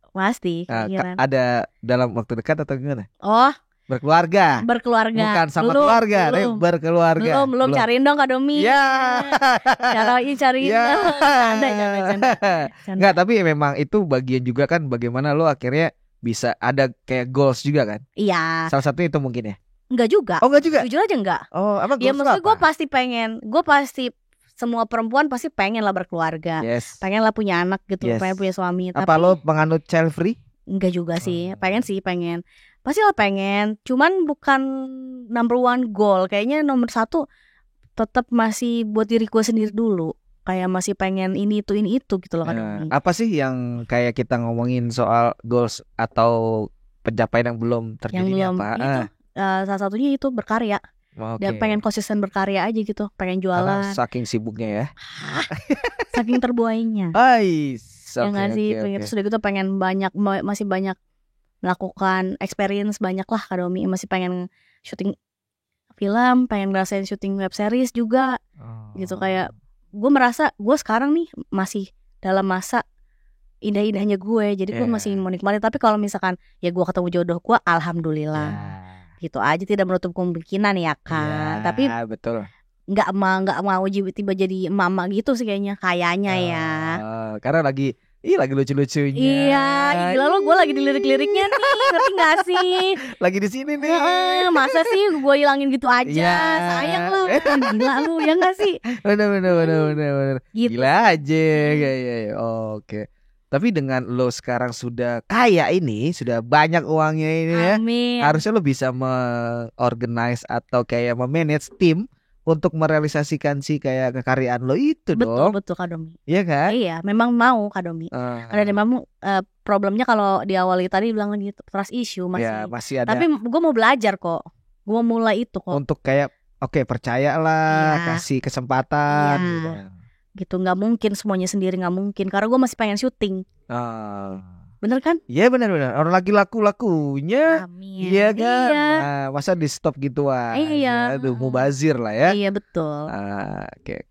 Pasti kepikiran. Ada dalam waktu dekat atau gimana? Oh, berkeluarga. Bukan sama keluarga, berkeluarga. Belum cariin dong Kak Domi. Ya. Cariin. Enggak, tapi memang itu bagian juga kan bagaimana lo akhirnya bisa ada kayak goals juga kan? Iya. Salah satu itu mungkin ya. Enggak juga. Oh, enggak juga. Jujur aja enggak. Oh, apa goals? Ya maksudnya gue pasti semua perempuan pasti pengen lah berkeluarga. Yes. Pengen lah punya anak gitu, pengen punya suami. Apa lo penganut child free? Enggak juga sih. Pengen. pasti lah pengen. Cuman bukan number one goal. Kayaknya nomor 1 tetap masih buat diri gue sendiri dulu. Kayak masih pengen ini itu gitu loh kan. Apa sih yang kayak kita ngomongin soal goals atau pencapaian yang belum terjadi? Yang belum itu, salah satunya itu berkarya. Dan pengen konsisten berkarya aja gitu. Pengen jualan. Saking sibuknya ya. Saking terbuainya. Yang ngasih terus udah gitu pengen masih banyak melakukan experience banyak lah Kak Domi. Masih pengen syuting film, pengen ngerasain syuting web series juga. Gitu kayak gue merasa gue sekarang nih masih dalam masa indah-indahnya gue. Jadi gue masih mau nikmatin. Tapi kalau misalkan ya gue ketemu jodoh gue, alhamdulillah. Gitu aja, tidak menutup kemungkinan ya kan. Tapi betul. Nggak mau tiba-tiba jadi mama gitu sih kayaknya ya. Karena lagi lucu-lucunya. Iya, gila lo, gue lagi di lirik-liriknya nih, ngerti gak sih? Lagi di sini nih. Masa sih gue hilangin gitu aja? Sayang lo, gila lo, ya gak sih? Bener. Gitu. Gila aja. Oke. Tapi dengan lo sekarang sudah kaya ini, sudah banyak uangnya ini ya, harusnya lo bisa mengorganize atau kayak memanage tim untuk merealisasikan sih kayak kekaryaan lo itu dong. Betul Kak Domi. Iya kan? Iya, memang mau Kak Domi. Ada memang problemnya kalau di awal tadi bilang gitu, trust issue masih ada. Tapi gue mau belajar kok. Gue mau mulai itu kok. Untuk kayak percayalah, kasih kesempatan gitu. Nggak mungkin semuanya sendiri, nggak mungkin. Karena gue masih pengen syuting. Bener kan? Iya benar. Orang lagi lakunya. Amin. Iya kan? Iya. Masa di stop gitu Iya. Aduh, mubazir lah ya. Iya betul. Oke.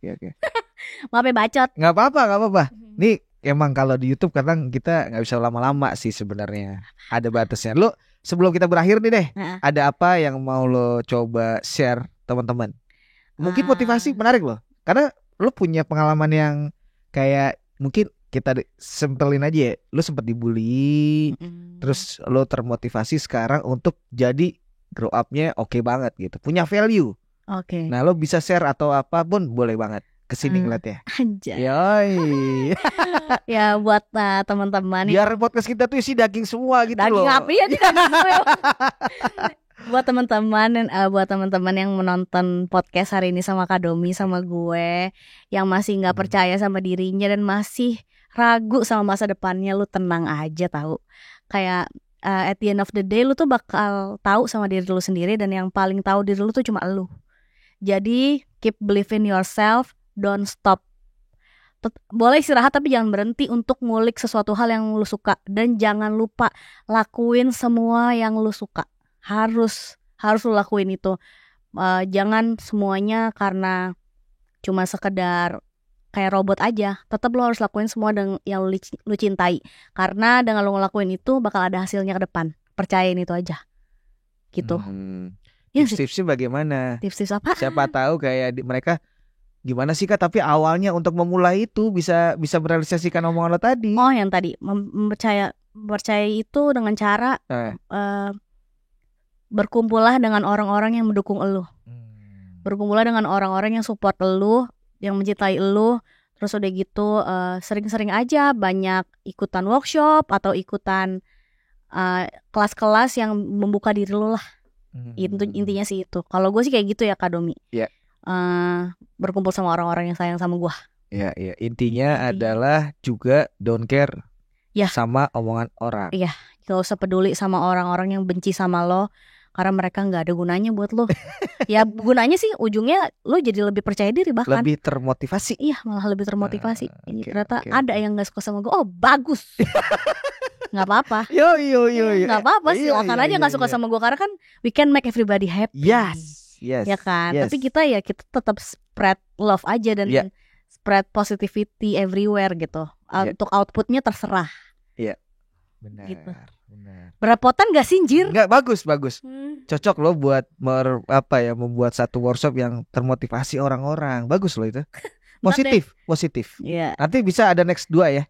Maaf ya bacot. Nggak apa-apa. Nih emang kalau di YouTube kadang kita nggak bisa lama-lama sih sebenarnya. Ada batasnya. Lo sebelum kita berakhir nih deh, ada apa yang mau lo coba share teman-teman? Mungkin motivasi menarik loh. Karena lo punya pengalaman yang kayak mungkin kita sempelin aja ya, lo sempat dibully, terus lo termotivasi sekarang untuk jadi grow up-nya oke banget gitu, punya value. Oke. Nah lo bisa share atau apapun boleh banget kesini ngeliat ya. Anjay. Yoi. Ya buat teman-teman. Biar podcast kita tuh isi daging semua gitu daging loh. Daging apa ya? Buat teman-teman yang menonton podcast hari ini sama Kak Domi sama gue, yang masih nggak percaya sama dirinya dan masih ragu sama masa depannya, lu tenang aja tahu. Kayak at the end of the day lu tuh bakal tahu sama diri lu sendiri, dan yang paling tahu diri lu tuh cuma lu. Jadi keep believing yourself, don't stop. Boleh istirahat tapi jangan berhenti untuk ngulik sesuatu hal yang lu suka, dan jangan lupa lakuin semua yang lu suka. Harus lu lakuin itu. Jangan semuanya karena cuma sekedar kayak robot aja. Tetap lo harus lakuin semua yang lu cintai. Karena dengan lo ngelakuin itu bakal ada hasilnya ke depan. Percayain itu aja. Gitu. Tips-tipsnya bagaimana? Tips-tips apa? Siapa tahu kayak mereka gimana sih Kak, tapi awalnya untuk memulai itu bisa merealisasikan omongan lo tadi. Oh, yang tadi percaya itu dengan cara berkumpullah dengan orang-orang yang mendukung elu. Berkumpullah dengan orang-orang yang support elu, yang mencintai elu. Terus udah gitu sering-sering aja banyak ikutan workshop atau ikutan kelas-kelas yang membuka diri lu lah. Intinya sih itu. Kalau gue sih kayak gitu ya Kak Domi. Iya. Berkumpul sama orang-orang yang sayang sama gue. Iya. Intinya adalah juga don't care sama omongan orang. Iya, gak usah peduli sama orang-orang yang benci sama lo, karena mereka gak ada gunanya buat lo. Ya gunanya sih ujungnya lo jadi lebih percaya diri, bahkan lebih termotivasi. Iya, malah lebih termotivasi. Ini ternyata ada yang gak suka sama gue. Oh bagus. Gak apa-apa. Yo. Gak apa-apa, silakan aja gak suka sama gue, karena kan we can make everybody happy. Yes. Ya kan. Tapi kita tetap spread love aja, dan spread positivity everywhere gitu. Untuk outputnya terserah. Iya. Benar. Gitu. Berepotan gak sih, Jir? Enggak, bagus. Cocok loh buat membuat satu workshop yang termotivasi orang-orang. Bagus loh itu. Positif. Iya. Nanti bisa ada next 2 ya.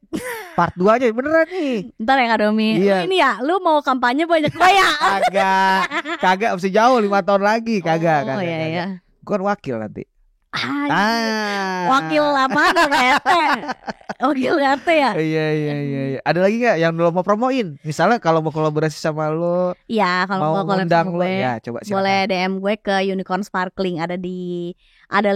Part 2 aja beneran nih. Ntar ya Kak Domi. Iya. Ini ya, lu mau kampanye banyak Kagak mesti jauh 5 tahun lagi. Kagak. Iya. Gue kan wakil nanti. Wakil apa RT? Wakil RT ya? Iya. Ada lagi nggak yang lo mau promoin? Misalnya kalau mau kolaborasi sama lo, Iya, kalau mau mau collab ngundang sama lo, gue, ya coba silakan. boleh DM gue ke Unicorn Sparkling, ada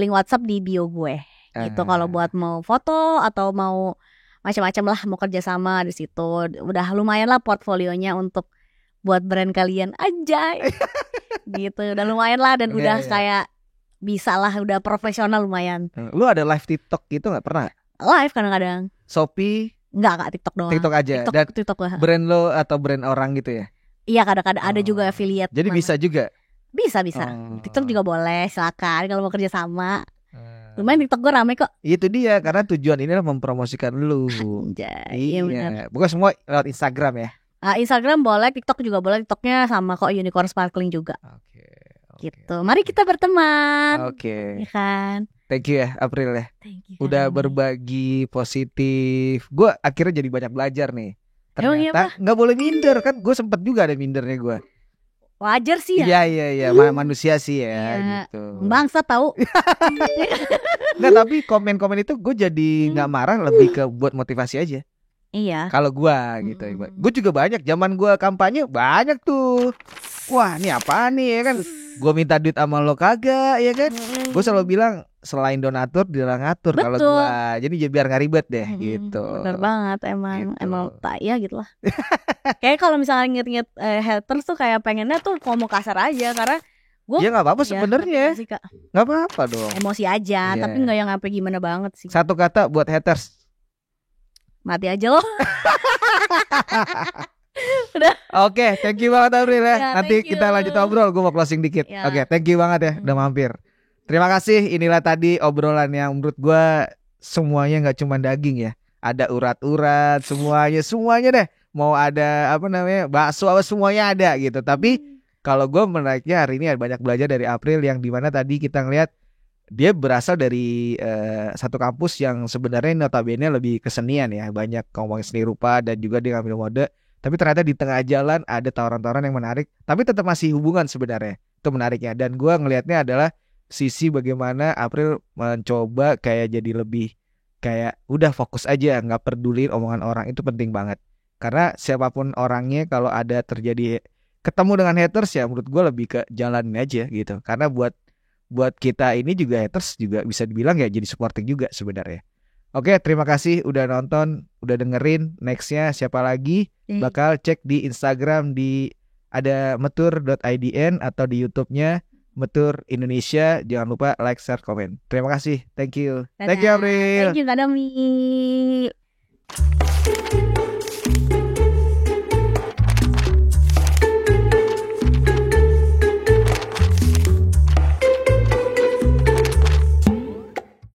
link WhatsApp di bio gue. Gitu kalau buat mau foto atau mau macam-macam lah, mau kerja sama di situ. Udah lumayan lah portfolionya untuk buat brand kalian, anjay. Gitu, udah lumayan lah dan udah kayak bisa lah, udah profesional lumayan. Lu ada live TikTok gitu nggak pernah? Live kadang-kadang. Shopee? Enggak, TikTok doang. TikTok aja. TikTok lah. Brand lo atau brand orang gitu ya? Iya, kadang-kadang ada juga affiliate. Jadi bisa juga? Bisa. TikTok juga boleh, silakan kalau mau kerja sama. Lumayan TikTok gue rame kok. Itu dia, karena tujuan ini adalah mempromosikan lu. Iya benar. Bukan semua lewat Instagram ya? Instagram boleh, TikTok juga boleh. TikToknya sama kok, Unicorn Sparkling juga. Oke. Gitu. Mari kita berteman. Oke. Ya kan. Thank you ya April ya. Thank you. Udah berbagi positif. Gue akhirnya jadi banyak belajar nih. Ternyata nggak boleh minder kan. Gue sempet juga ada mindernya gue. Wajar sih ya. Iya. Manusia sih ya gitu. Bangsa tahu. Nggak, tapi komen-komen itu gue jadi nggak marah, lebih ke buat motivasi aja. Iya. Kalau gue gitu. Gue juga banyak. Zaman gue kampanye banyak tuh. Wah, ini apa nih ya kan? Gue minta duit sama lo kagak ya kan? Gue selalu bilang selain donatur dia ngatur kalau gue. Jadi biar nggak ribet deh gitu. Bener banget emang. Gitu. Emang tak ya gitu lah. Kayak kalau misalnya inget-inget haters tuh kayak pengennya tuh ngomong kasar aja, karena gue ya nggak apa-apa sebenarnya. Nggak apa-apa dong. Emosi aja, tapi nggak yang sampai gimana banget sih. Satu kata buat haters. Mati aja loh. Udah. Oke, thank you banget April ya. Nanti kita lanjut obrol, gue mau closing dikit. Oke, thank you banget ya udah mampir. Terima kasih. Inilah tadi obrolan yang menurut gue semuanya nggak cuma daging ya. Ada urat-urat, semuanya deh. Mau ada apa namanya bakso apa semuanya ada gitu. Tapi kalau gue menariknya hari ini ada banyak belajar dari April, yang dimana tadi kita ngeliat dia berasal dari satu kampus yang sebenarnya notabene lebih kesenian ya. Banyak ngomongin seni rupa dan juga dia ngambil mode. Tapi ternyata di tengah jalan ada tawaran-tawaran yang menarik, tapi tetap masih hubungan sebenarnya. Itu menariknya. Dan gue ngelihatnya adalah sisi bagaimana April mencoba kayak jadi lebih kayak udah fokus aja, nggak peduli omongan orang. Itu penting banget. Karena siapapun orangnya, kalau ada terjadi ketemu dengan haters ya menurut gue lebih ke jalanin aja gitu. Karena buat kita ini juga haters juga bisa dibilang ya jadi supporting juga sebenarnya. Oke, terima kasih udah nonton, udah dengerin. Nextnya siapa lagi? Bakal cek di Instagram di ada metur.idn atau di YouTube-nya Metur Indonesia. Jangan lupa like, share, komen. Terima kasih. Thank you. Dadah. Thank you April. Thank you Kak Domi.